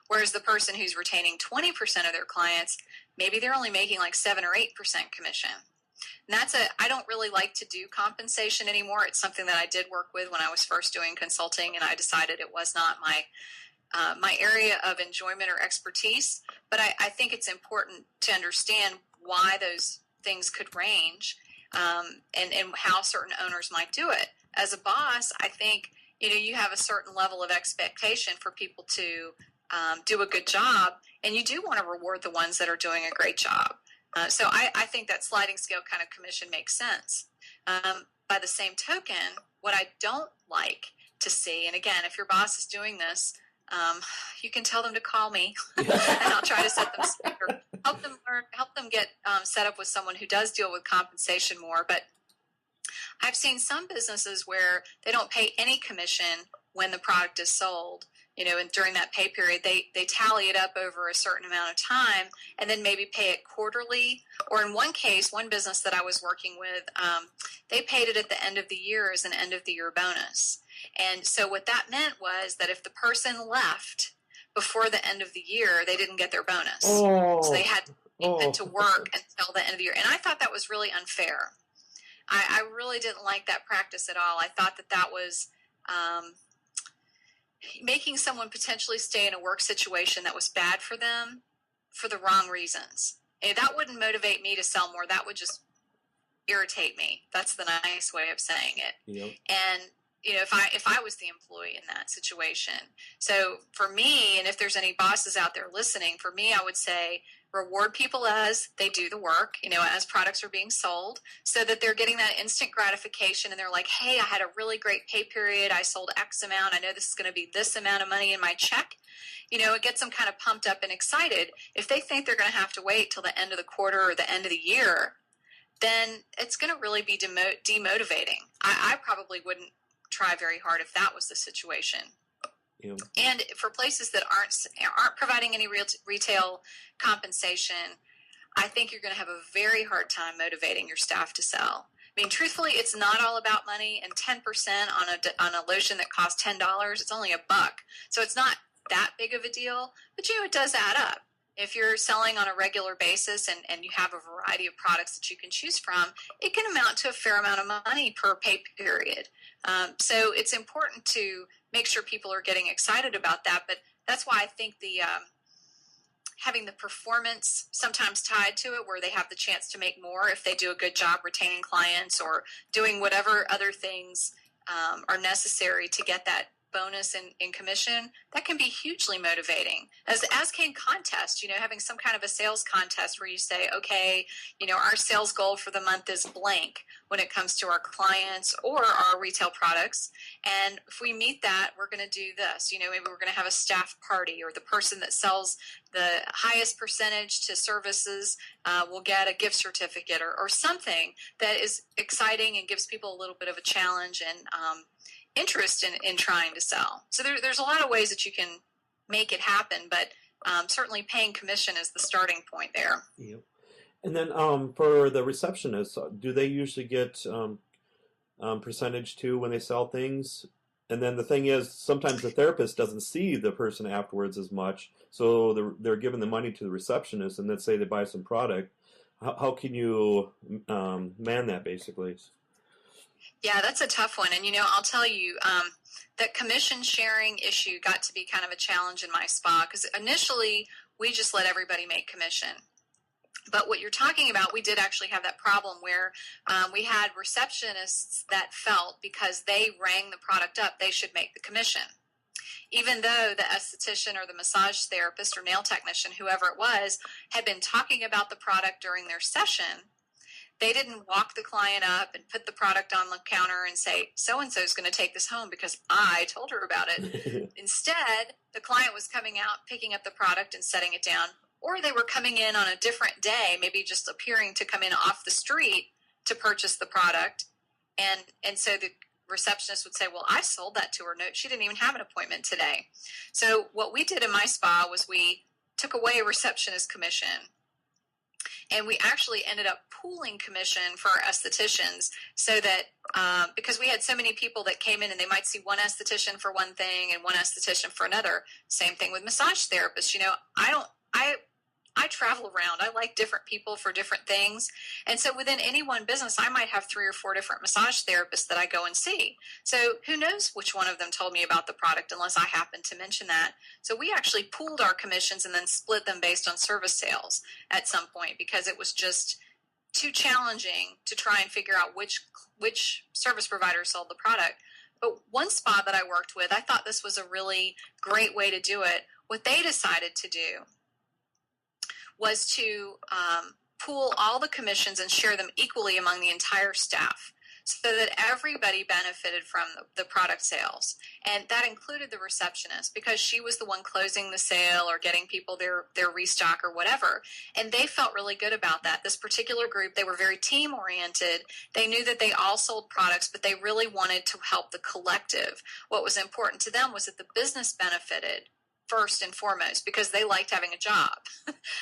whereas the person who's retaining 20% of their clients, maybe they're only making like 7 or 8% commission. And I don't really like to do compensation anymore. It's something that I did work with when I was first doing consulting, and I decided it was not my area of enjoyment or expertise. But I think it's important to understand why those things could range, and how certain owners might do it. As a boss, I think, you have a certain level of expectation for people to do a good job, and you do want to reward the ones that are doing a great job. So I think that sliding scale kind of commission makes sense. By the same token, what I don't like to see, and again, if your boss is doing this, you can tell them to call me, and I'll try to set them straight, or help them get set up with someone who does deal with compensation more. But I've seen some businesses where they don't pay any commission when the product is sold, and during that pay period, they tally it up over a certain amount of time and then maybe pay it quarterly. Or in one case, one business that I was working with, they paid it at the end of the year as an end of the year bonus. And so what that meant was that if the person left before the end of the year, they didn't get their bonus. So they had to work until the end of the year. And I thought that was really unfair. I really didn't like that practice at all. I thought that was making someone potentially stay in a work situation that was bad for them for the wrong reasons. And that wouldn't motivate me to sell more. That would just irritate me. That's the nice way of saying it. Yep. And if I was the employee in that situation. So for me, and if there's any bosses out there listening, for me, I would say reward people as they do the work, as products are being sold, so that they're getting that instant gratification and they're like, hey, I had a really great pay period. I sold X amount. I know this is going to be this amount of money in my check. It gets them kind of pumped up and excited. If they think they're going to have to wait till the end of the quarter or the end of the year, then it's going to really be demotivating. I probably wouldn't try very hard if that was the situation. Yeah. And for places that aren't providing any retail compensation, I think you're going to have a very hard time motivating your staff to sell. I mean, truthfully, it's not all about money, and 10% on a lotion that costs $10, it's only $1. So it's not that big of a deal, but it does add up. If you're selling on a regular basis and you have a variety of products that you can choose from, it can amount to a fair amount of money per pay period. So it's important to make sure people are getting excited about that. But that's why I think having the performance sometimes tied to it, where they have the chance to make more if they do a good job retaining clients or doing whatever other things are necessary to get that bonus in commission, that can be hugely motivating, as can contests, having some kind of a sales contest where you say, okay, our sales goal for the month is blank when it comes to our clients or our retail products, and if we meet that, we're going to do this. Maybe we're going to have a staff party, or the person that sells the highest percentage to services will get a gift certificate, or something that is exciting and gives people a little bit of a challenge and interest in trying to sell. So there's a lot of ways that you can make it happen, but certainly paying commission is the starting point there. Yep. And then for the receptionists, do they usually get percentage too when they sell things? And then the thing is, sometimes the therapist doesn't see the person afterwards as much, so they're giving the money to the receptionist, and let's say they buy some product. How can you man that, basically? Yeah, that's a tough one. And, I'll tell you, that commission sharing issue got to be kind of a challenge in my spa, because initially we just let everybody make commission. But what you're talking about, we did actually have that problem where we had receptionists that felt because they rang the product up, they should make the commission. even though the esthetician or the massage therapist or nail technician, whoever it was, had been talking about the product during their session. They didn't walk the client up and put the product on the counter and say, so-and-so is going to take this home because I told her about it. Instead, the client was coming out, picking up the product and setting it down, or they were coming in on a different day, maybe just appearing to come in off the street to purchase the product. And so the receptionist would say, well, I sold that to her. No, she didn't even have an appointment today. So what we did in my spa was we took away a receptionist commission. And we actually ended up pooling commission for our estheticians so that because we had so many people that came in and they might see one esthetician for one thing and one esthetician for another. Same thing with massage therapists. I travel around. I like different people for different things. And so within any one business, I might have 3 or 4 different massage therapists that I go and see. So who knows which one of them told me about the product unless I happen to mention that. So we actually pooled our commissions and then split them based on service sales at some point because it was just too challenging to try and figure out which service provider sold the product. But one spa that I worked with, I thought this was a really great way to do it. What they decided to do was to pool all the commissions and share them equally among the entire staff so that everybody benefited from the product sales. And that included the receptionist because she was the one closing the sale or getting people their restock or whatever. And they felt really good about that. This particular group, they were very team oriented. They knew that they all sold products, but they really wanted to help the collective. What was important to them was that the business benefited first and foremost because they liked having a job.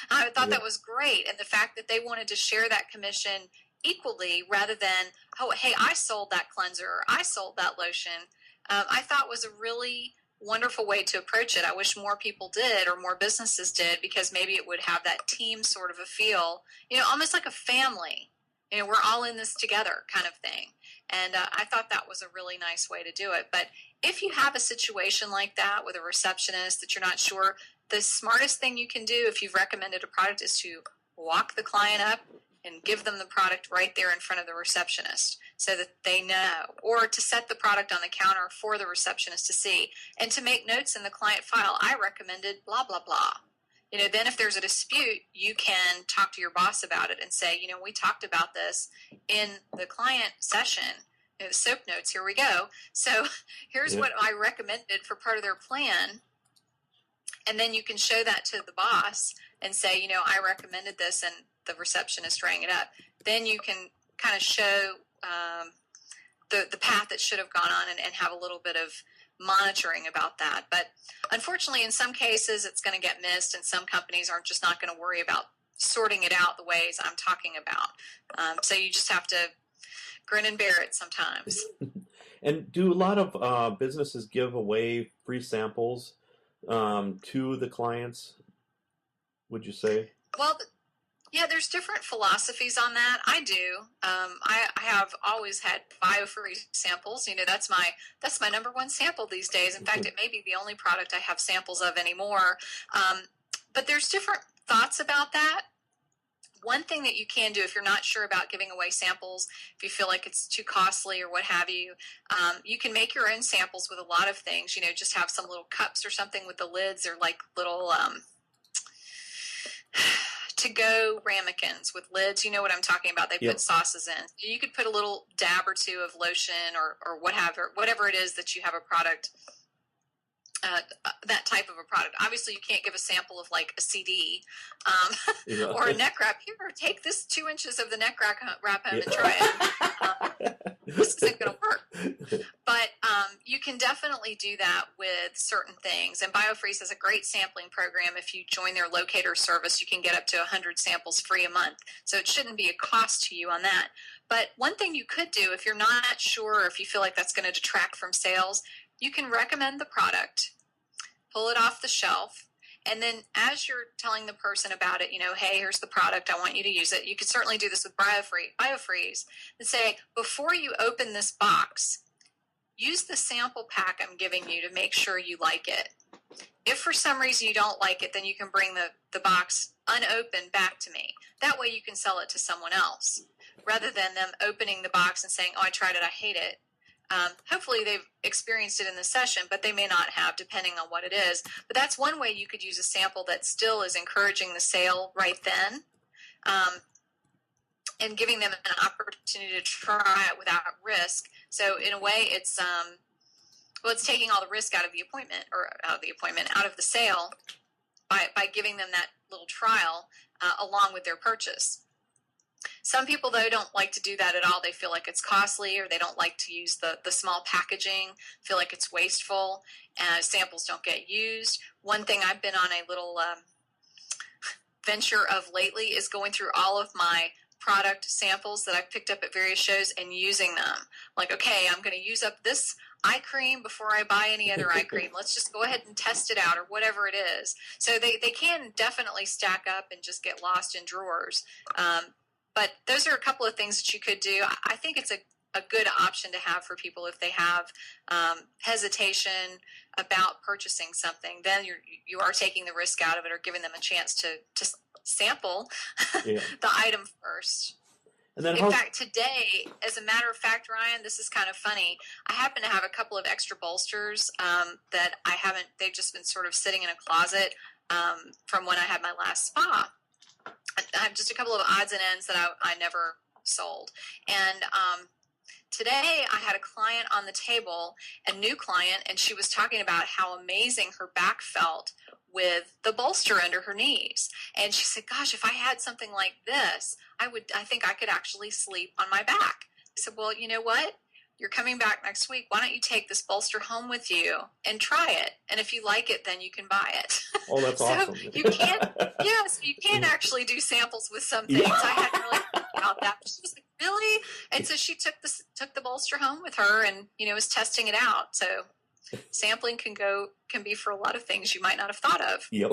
I thought that was great. And the fact that they wanted to share that commission equally rather than, oh, hey, I sold that cleanser or I sold that lotion, I thought was a really wonderful way to approach it. I wish more people did or more businesses did because maybe it would have that team sort of a feel, almost like a family. We're all in this together kind of thing. And I thought that was a really nice way to do it. But if you have a situation like that with a receptionist that you're not sure, the smartest thing you can do if you've recommended a product is to walk the client up and give them the product right there in front of the receptionist so that they know, or to set the product on the counter for the receptionist to see and to make notes in the client file. I recommended blah, blah, blah. Then if there's a dispute, you can talk to your boss about it and say, we talked about this in the client session. The soap notes, here we go. So here's what I recommended for part of their plan. And then you can show that to the boss and say, I recommended this, and the receptionist rang it up. Then you can kind of show the path that should have gone on and have a little bit of monitoring about that. But unfortunately, in some cases, it's going to get missed, and some companies are just not going to worry about sorting it out the ways I'm talking about. So you just have to grin and bear it sometimes. And do a lot of businesses give away free samples to the clients, would you say? Well, yeah, there's different philosophies on that. I do. I have always had Biofreeze samples. That's my number one sample these days. In fact, it may be the only product I have samples of anymore. But there's different thoughts about that. One thing that you can do if you're not sure about giving away samples, if you feel like it's too costly or what have you, you can make your own samples with a lot of things. Just have some little cups or something with the lids or like little to-go ramekins with lids. You know what I'm talking about. They put sauces in. You could put a little dab or two of lotion or whatever it is that you have a product, that type of a product. Obviously, you can't give a sample of like a CD or a neck wrap. Here, take this 2 inches of the neck wrap home and try it. This isn't going to work. But you can definitely do that with certain things. And Biofreeze has a great sampling program. If you join their locator service, you can get up to 100 samples free a month. So it shouldn't be a cost to you on that. But one thing you could do if you're not sure or if you feel like that's going to detract from sales, you can recommend the product, pull it off the shelf, and then as you're telling the person about it, hey, here's the product, I want you to use it. You could certainly do this with Biofreeze and say, before you open this box, use the sample pack I'm giving you to make sure you like it. If for some reason you don't like it, then you can bring the box unopened back to me. That way you can sell it to someone else rather than them opening the box and saying, oh, I tried it, I hate it. Hopefully they've experienced it in the session, but they may not have, depending on what it is. But that's one way you could use a sample that still is encouraging the sale right then, and giving them an opportunity to try it without risk. So in a way, it's it's taking all the risk out of the appointment, or out of the sale, by giving them that little trial along with their purchase. Some people, though, don't like to do that at all. They feel like it's costly, or they don't like to use the small packaging, feel like it's wasteful, and samples don't get used. One thing I've been on a little venture of lately is going through all of my product samples that I've picked up at various shows and using them. Like, okay, I'm going to use up this eye cream before I buy any other eye cream. Let's just go ahead and test it out, or whatever it is. So they can definitely stack up and just get lost in drawers. But those are a couple of things that you could do. I think it's a good option to have for people if they have hesitation about purchasing something. Then you are taking the risk out of it, or giving them a chance to sample the item first. And then in fact, today, as a matter of fact, Ryan, this is kind of funny. I happen to have a couple of extra bolsters that I haven't. They've just been sort of sitting in a closet from when I had my last spa. I have just a couple of odds and ends that I never sold. And today I had a client on the table, a new client, and she was talking about how amazing her back felt with the bolster under her knees. And she said, gosh, if I had something like this, I think I could actually sleep on my back. I said, well, you know what? You're coming back next week. Why don't you take this bolster home with you and try it? And if you like it, then you can buy it. Oh, that's so awesome. you can actually do samples with some things. I hadn't really thought about that. But she was like, really? And so she took the bolster home with her, and was testing it out. So sampling can be for a lot of things you might not have thought of. Yep.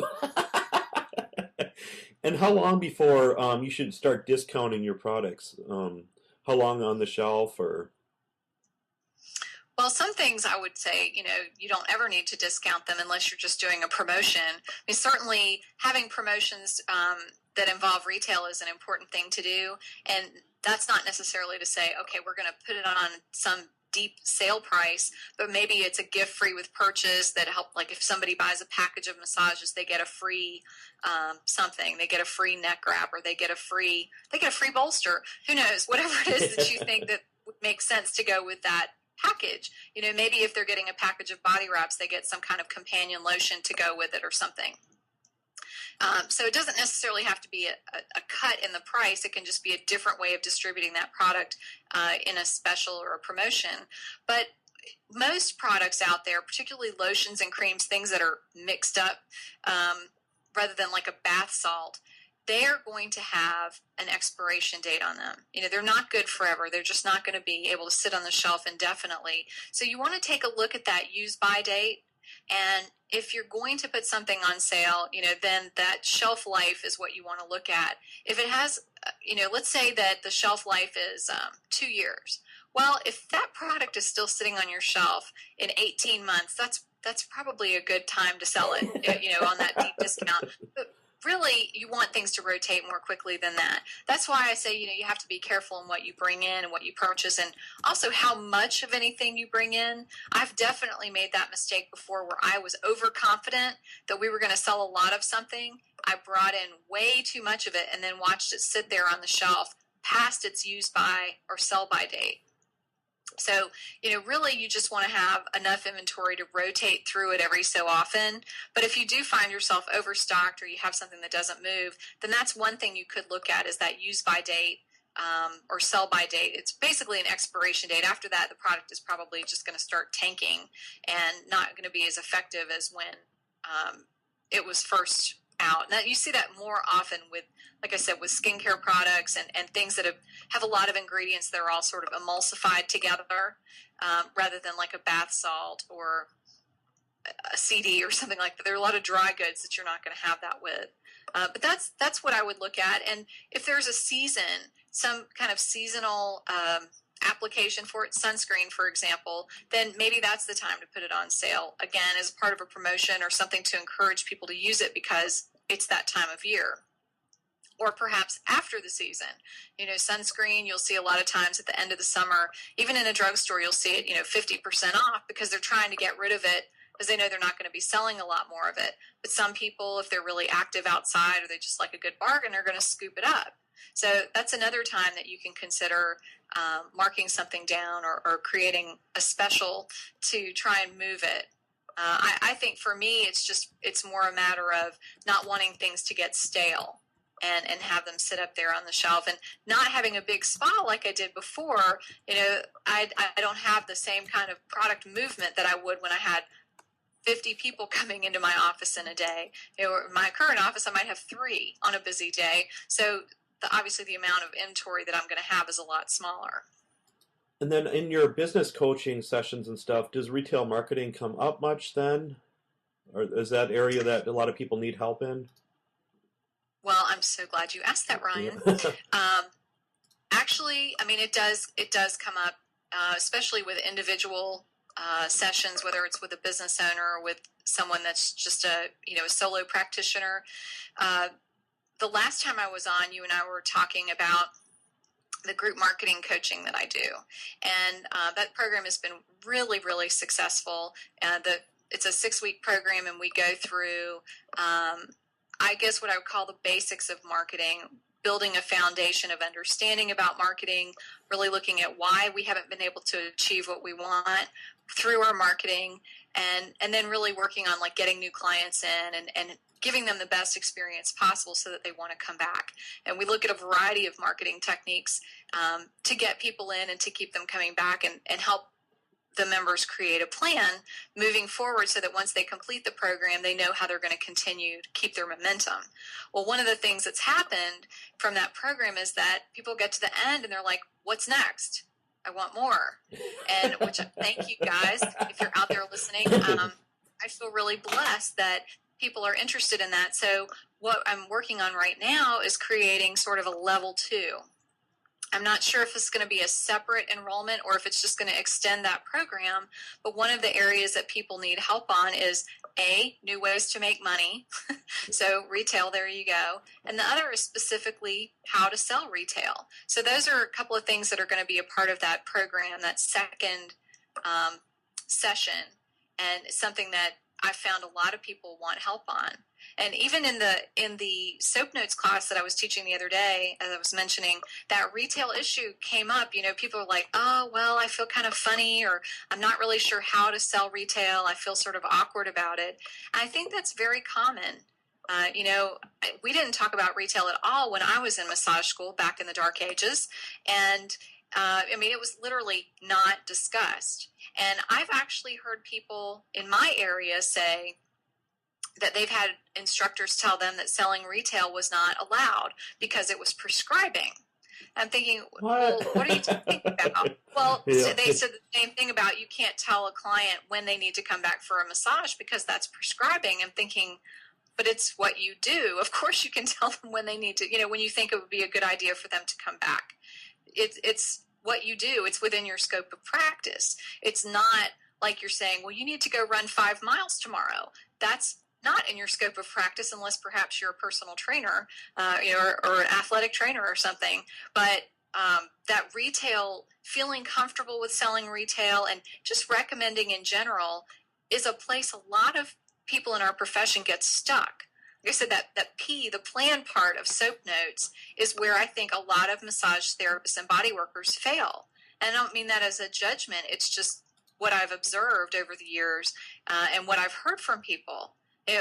And how long before you should start discounting your products? How long on the shelf, or? Well, some things I would say, you don't ever need to discount them unless you're just doing a promotion. I mean, certainly having promotions that involve retail is an important thing to do. And that's not necessarily to say, okay, we're going to put it on some deep sale price, but maybe it's a gift free with purchase that help. Like if somebody buys a package of massages, they get a free something. They get a free neck wrap, or they get a free bolster. Who knows? Whatever it is that you think that would make sense to go with that package. Maybe if they're getting a package of body wraps, they get some kind of companion lotion to go with it or something. So it doesn't necessarily have to be a cut in the price. It can just be a different way of distributing that product in a special or a promotion. But most products out there, particularly lotions and creams, things that are mixed up rather than like a bath salt, they are going to have an expiration date on them. They're not good forever. They're just not going to be able to sit on the shelf indefinitely. So you want to take a look at that use by date. And if you're going to put something on sale, then that shelf life is what you want to look at. If it has, let's say that the shelf life is 2 years. Well, if that product is still sitting on your shelf in 18 months, that's probably a good time to sell it, on that deep discount. But really, you want things to rotate more quickly than that. That's why I say, you have to be careful in what you bring in and what you purchase, and also how much of anything you bring in. I've definitely made that mistake before, where I was overconfident that we were going to sell a lot of something. I brought in way too much of it and then watched it sit there on the shelf past its use by or sell by date. So, really you just want to have enough inventory to rotate through it every so often. But if you do find yourself overstocked, or you have something that doesn't move, then that's one thing you could look at, is that use by date or sell by date. It's basically an expiration date. After that, the product is probably just going to start tanking and not going to be as effective as when it was first out. Now, you see that more often with, like I said, with skincare products and things that have a lot of ingredients that are all sort of emulsified together, rather than like a bath salt or a CD or something like that. There are a lot of dry goods that you're not going to have that with. But that's what I would look at. And if there's a season, some kind of seasonal application for it, sunscreen, for example, then maybe that's the time to put it on sale, again, as part of a promotion or something to encourage people to use it because it's that time of year. or perhaps after the season. Sunscreen, you'll see a lot of times at the end of the summer, even in a drugstore, you'll see it, 50% off because they're trying to get rid of it because they know they're not going to be selling a lot more of it. But some people, if they're really active outside or they just like a good bargain, are going to scoop it up. So that's another time that you can consider marking something down or creating a special to try and move it. I think for me, it's more a matter of not wanting things to get stale and have them sit up there on the shelf and not having a big spa like I did before. I don't have the same kind of product movement that I would when I had 50 people coming into my office in a day. My current office, I might have 3 on a busy day. So obviously the amount of inventory that I'm going to have is a lot smaller. And then in your business coaching sessions and stuff, does retail marketing come up much then? Or is that area that a lot of people need help in? Well, I'm so glad you asked that, Ryan. Actually, I mean, it does come up, especially with individual sessions, whether it's with a business owner or with someone that's just a solo practitioner. The last time I was on, you and I were talking about the group marketing coaching that I do. And that program has been really, really successful. It's a 6-week program, and we go through, I guess, what I would call the basics of marketing, building a foundation of understanding about marketing, really looking at why we haven't been able to achieve what we want through our marketing, and then really working on like getting new clients in and giving them the best experience possible so that they want to come back. And we look at a variety of marketing techniques to get people in and to keep them coming back and help the members create a plan moving forward so that once they complete the program, they know how they're going to continue to keep their momentum. Well, one of the things that's happened from that program is that people get to the end and they're like, what's next? I want more. And which, thank you guys, if you're out there listening. I feel really blessed that people are interested in that. So what I'm working on right now is creating sort of a level 2. I'm not sure if it's going to be a separate enrollment or if it's just going to extend that program. But one of the areas that people need help on is new ways to make money. So retail, there you go. And the other is specifically how to sell retail. So those are a couple of things that are going to be a part of that program, that second session. And it's something that I found a lot of people want help on. And even in the soap notes class that I was teaching the other day, as I was mentioning, that retail issue came up. People are like, oh, well, I feel kind of funny, or I'm not really sure how to sell retail. I feel sort of awkward about it. And I think that's very common. We didn't talk about retail at all when I was in massage school back in the dark ages. And it was literally not discussed. And I've actually heard people in my area say that they've had instructors tell them that selling retail was not allowed because it was prescribing. I'm thinking, well, what are you talking about? Well, yeah. So they said the same thing about you can't tell a client when they need to come back for a massage because that's prescribing. I'm thinking, but it's what you do. Of course you can tell them when they need to, when you think it would be a good idea for them to come back. It's what you do. It's within your scope of practice. It's not like you're saying, well, you need to go run 5 miles tomorrow. That's not in your scope of practice unless perhaps you're a personal trainer, or an athletic trainer or something. But that retail, feeling comfortable with selling retail and just recommending in general is a place a lot of people in our profession get stuck. Like I said, that P, the plan part of soap notes, is where I think a lot of massage therapists and body workers fail. And I don't mean that as a judgment. It's just what I've observed over the years and what I've heard from people.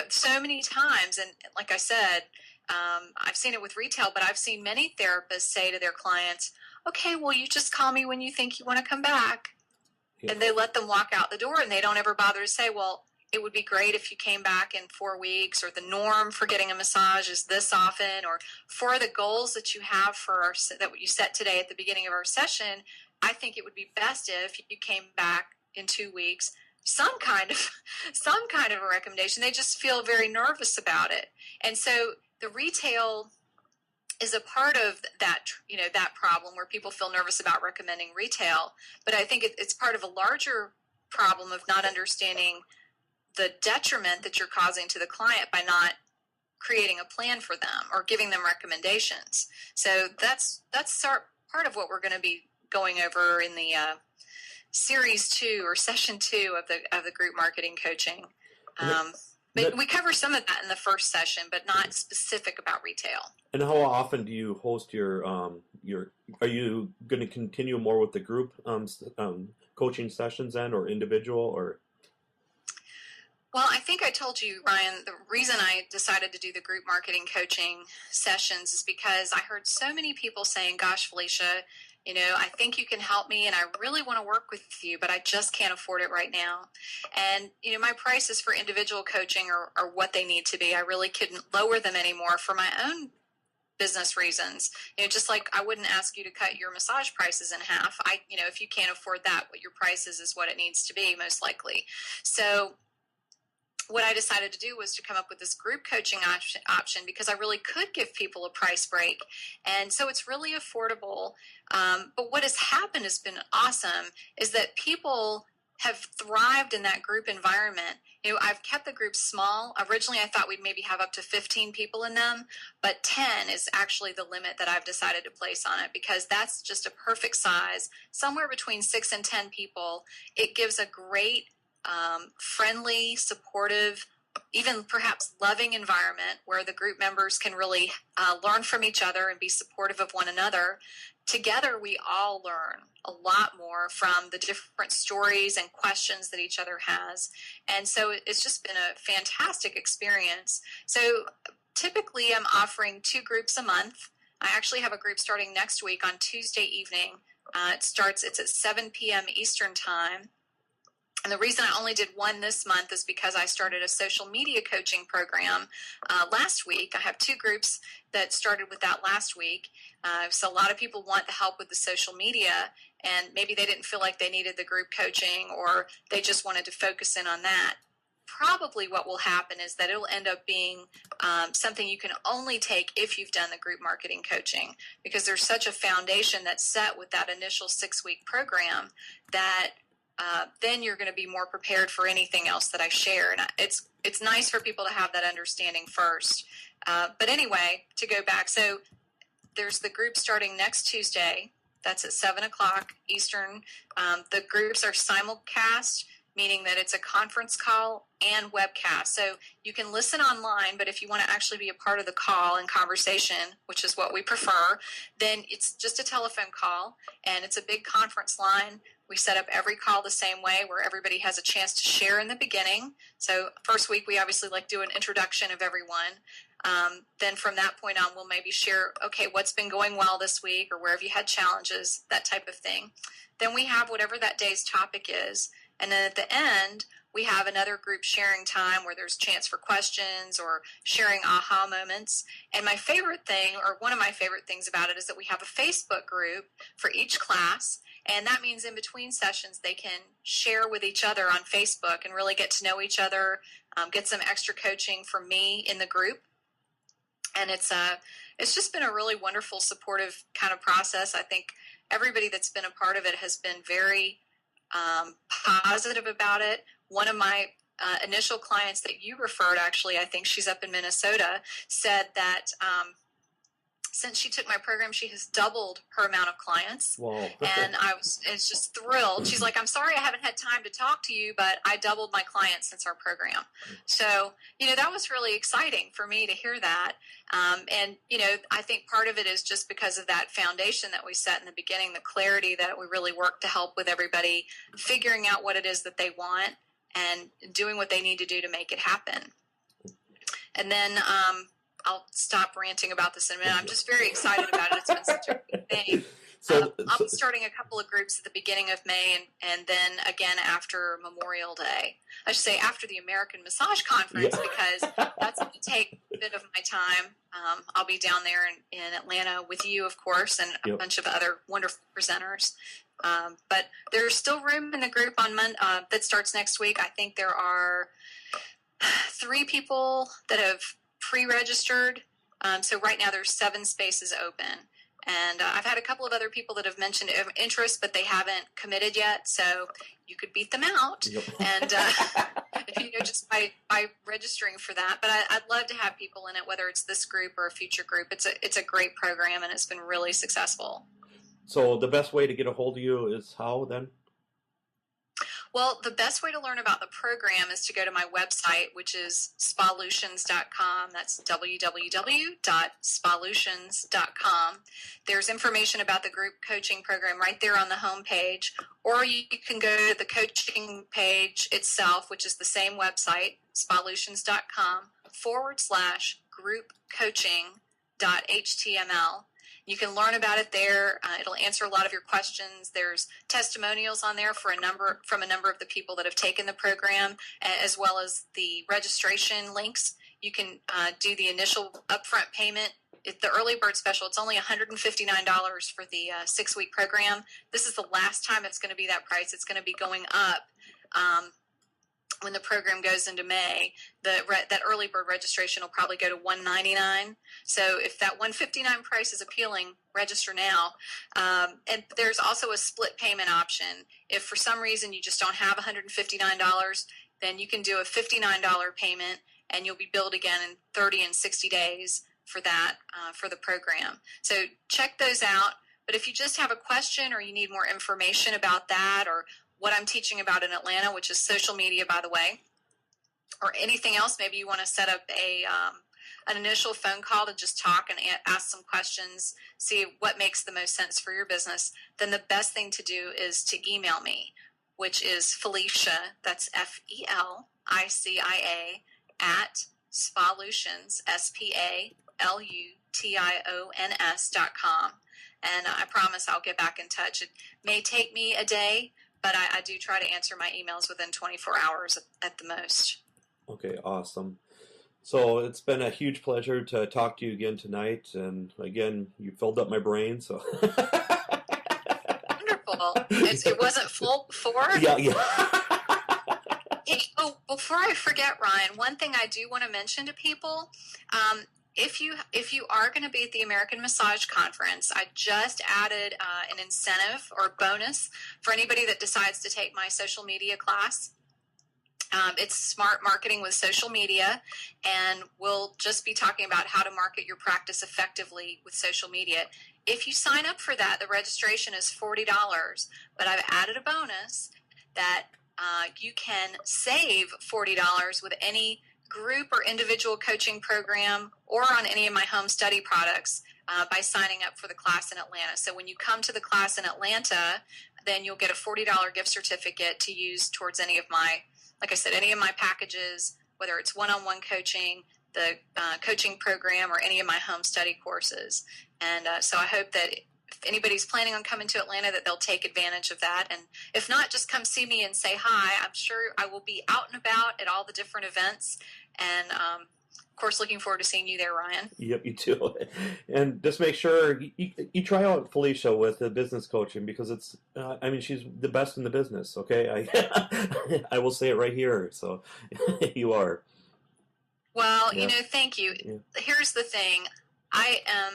So many times, and like I said, I've seen it with retail, but I've seen many therapists say to their clients, okay, well, you just call me when you think you want to come back. Yeah. And they let them walk out the door, and they don't ever bother to say, well, it would be great if you came back in 4 weeks, or the norm for getting a massage is this often, or for the goals that you have that you set today at the beginning of our session, I think it would be best if you came back in 2 weeks. Some kind of a recommendation. They just feel very nervous about it. And so the retail is a part of that, that problem where people feel nervous about recommending retail. But I think it's part of a larger problem of not understanding the detriment that you're causing to the client by not creating a plan for them or giving them recommendations. So that's part of what we're going to be going over in the series 2 or session 2 of the group marketing coaching. But we cover some of that in the first session, but not specific about retail. And how often do you host your are you going to continue more with the group coaching sessions then, or individual, or? Well, I think I told you, Ryan, the reason I decided to do the group marketing coaching sessions is because I heard so many people saying, gosh, Felicia, I think you can help me and I really want to work with you, but I just can't afford it right now. And, my prices for individual coaching are what they need to be. I really couldn't lower them anymore for my own business reasons. Just like I wouldn't ask you to cut your massage prices in half. If you can't afford that, what your price is what it needs to be, most likely. So what I decided to do was to come up with this group coaching option because I really could give people a price break. And so it's really affordable. But what has happened has been awesome is that people have thrived in that group environment. I've kept the groups small. Originally, I thought we'd maybe have up to 15 people in them, but 10 is actually the limit that I've decided to place on it because that's just a perfect size. Somewhere between 6 and 10 people. It gives a great friendly, supportive, even perhaps loving environment where the group members can really learn from each other and be supportive of one another. Together, we all learn a lot more from the different stories and questions that each other has. And so it's just been a fantastic experience. So typically, I'm offering 2 groups a month. I actually have a group starting next week on Tuesday evening. It's at 7 p.m. Eastern Time. And the reason I only did one this month is because I started a social media coaching program last week. I have 2 groups that started with that last week. So a lot of people want the help with the social media, and maybe they didn't feel like they needed the group coaching or they just wanted to focus in on that. Probably what will happen is that it'll end up being something you can only take if you've done the group marketing coaching, because there's such a foundation that's set with that initial 6-week program that then you're going to be more prepared for anything else that I share. And it's nice for people to have that understanding first. But anyway, to go back, so there's the group starting next Tuesday. That's at 7 o'clock Eastern. The groups are simulcast, meaning that it's a conference call and webcast. So you can listen online, but if you want to actually be a part of the call and conversation, which is what we prefer, then it's just a telephone call, and it's a big conference line. We set up every call the same way where everybody has a chance to share in the beginning. So first week, we obviously do an introduction of everyone. Then from that point on, we'll maybe share, okay, what's been going well this week, or where have you had challenges, that type of thing. Then we have whatever that day's topic is. And then at the end, we have another group sharing time where there's chance for questions or sharing aha moments. And my favorite thing, or one of my favorite things about it, is that we have a Facebook group for each class. And that means in between sessions, they can share with each other on Facebook and really get to know each other, get some extra coaching from me in the group. And it's just been a really wonderful, supportive kind of process. I think everybody that's been a part of it has been very positive about it. One of my initial clients that you referred, actually, I think she's up in Minnesota, said that since she took my program, she has doubled her amount of clients. Wow. And it's just thrilled. She's like, I'm sorry I haven't had time to talk to you, but I doubled my clients since our program. So, that was really exciting for me to hear that. And, I think part of it is just because of that foundation that we set in the beginning, the clarity that we really work to help with everybody figuring out what it is that they want and doing what they need to do to make it happen. And then, I'll stop ranting about this in a minute. I'm just very excited about it. It's been such a big thing. I'll be starting a couple of groups at the beginning of May and then again after Memorial Day. I should say after the American Massage Conference, because that's going to take a bit of my time. I'll be down there in Atlanta with you, of course, and a bunch of other wonderful presenters. But there's still room in the group on that starts next week. I think there are 3 people that have pre-registered. So right now there's 7 spaces open. And I've had a couple of other people that have mentioned interest, but they haven't committed yet. So you could beat them out. Yep. And just by registering for that. But I'd love to have people in it, whether it's this group or a future group. It's a great program, and it's been really successful. So the best way to get a hold of you is how then? Well, the best way to learn about the program is to go to my website, which is spalutions.com. That's www.spalutions.com. There's information about the group coaching program right there on the home page, or you can go to the coaching page itself, which is the same website, spalutions.com/group coaching.html. You can learn about it there. It'll answer a lot of your questions. There's testimonials on there from a number of the people that have taken the program, as well as the registration links. You can do the initial upfront payment. The early bird special, it's only $159 for the 6-week program. This is the last time it's going to be that price. It's going to be going up when the program goes into May. That early bird registration will probably go to $199. So if that $159 price is appealing, register now. And there's also a split payment option. If for some reason you just don't have $159, then you can do a $59 payment, and you'll be billed again in 30 and 60 days for that, for the program. So check those out. But if you just have a question, or you need more information about that, or what I'm teaching about in Atlanta, which is social media, by the way, or anything else, maybe you want to set up an initial phone call to just talk and ask some questions, see what makes the most sense for your business, then the best thing to do is to email me, which is Felicia, that's Felicia, at Spalutions, SPALUTIONS.com. And I promise I'll get back in touch. It may take me a day, but I do try to answer my emails within 24 hours at the most. Okay, awesome. So it's been a huge pleasure to talk to you again tonight. And again, you filled up my brain. So wonderful. It wasn't full before? Yeah. Hey, before I forget, Ryan, one thing I do want to mention to people, if you are going to be at the American Massage Conference, I just added an incentive or bonus for anybody that decides to take my social media class. It's smart marketing with social media, and we'll just be talking about how to market your practice effectively with social media. If you sign up for that, the registration is $40, but I've added a bonus that you can save $40 with any group or individual coaching program, or on any of my home study products, by signing up for the class in Atlanta. So when you come to the class in Atlanta, then you'll get a $40 gift certificate to use towards any of my, like I said, any of my packages, whether it's one-on-one coaching, the coaching program, or any of my home study courses. And so I hope that if anybody's planning on coming to Atlanta, that they'll take advantage of that. And if not, just come see me and say hi. I'm sure I will be out and about at all the different events. And of course, looking forward to seeing you there, Ryan. Yep, you too. And just make sure you try out Felicia with the business coaching, because it's, she's the best in the business, okay? I will say it right here. So you are. Well, Yeah. Thank you. Yeah. Here's the thing. I am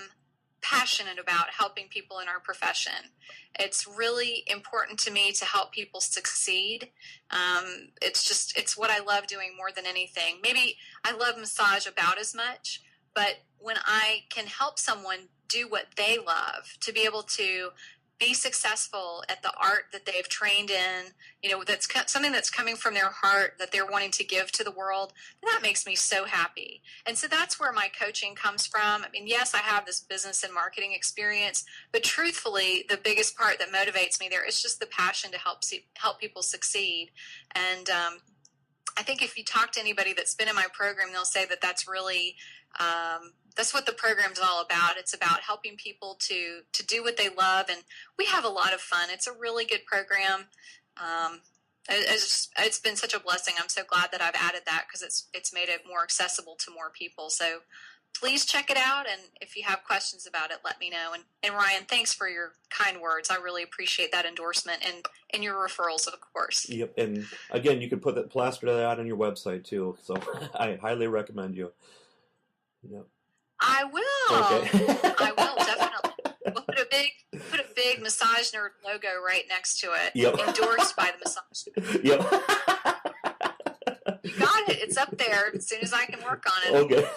passionate about helping people in our profession. It's really important to me to help people succeed. It's what I love doing more than anything. Maybe I love massage about as much, but when I can help someone do what they love, to be able to be successful at the art that they've trained in, that's something that's coming from their heart that they're wanting to give to the world, that makes me so happy. And so that's where my coaching comes from. Yes, I have this business and marketing experience, but truthfully, the biggest part that motivates me there is just the passion to help people succeed. And I think if you talk to anybody that's been in my program, they'll say that that's really that's what the program's all about. It's about helping people to do what they love, and we have a lot of fun. It's a really good program. It's been such a blessing. I'm so glad that I've added that, because it's made it more accessible to more people. So please check it out, and if you have questions about it, let me know. And Ryan, thanks for your kind words. I really appreciate that endorsement and your referrals, of course. Yep, and again, you can put that plaster that on your website too. So I highly recommend you. Yep. I will. Okay. I will, definitely. We'll put a big Massage Nerd logo right next to it. Yep. Endorsed by the Massage Nerd. Yep. You it's up there. As soon as I can work on it. Okay.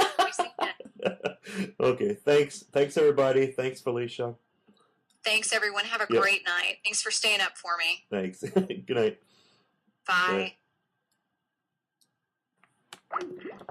Okay. Thanks everybody. Thanks Felicia. Thanks everyone. Have a great night. Thanks for staying up for me. Thanks. Good night. Bye. Bye.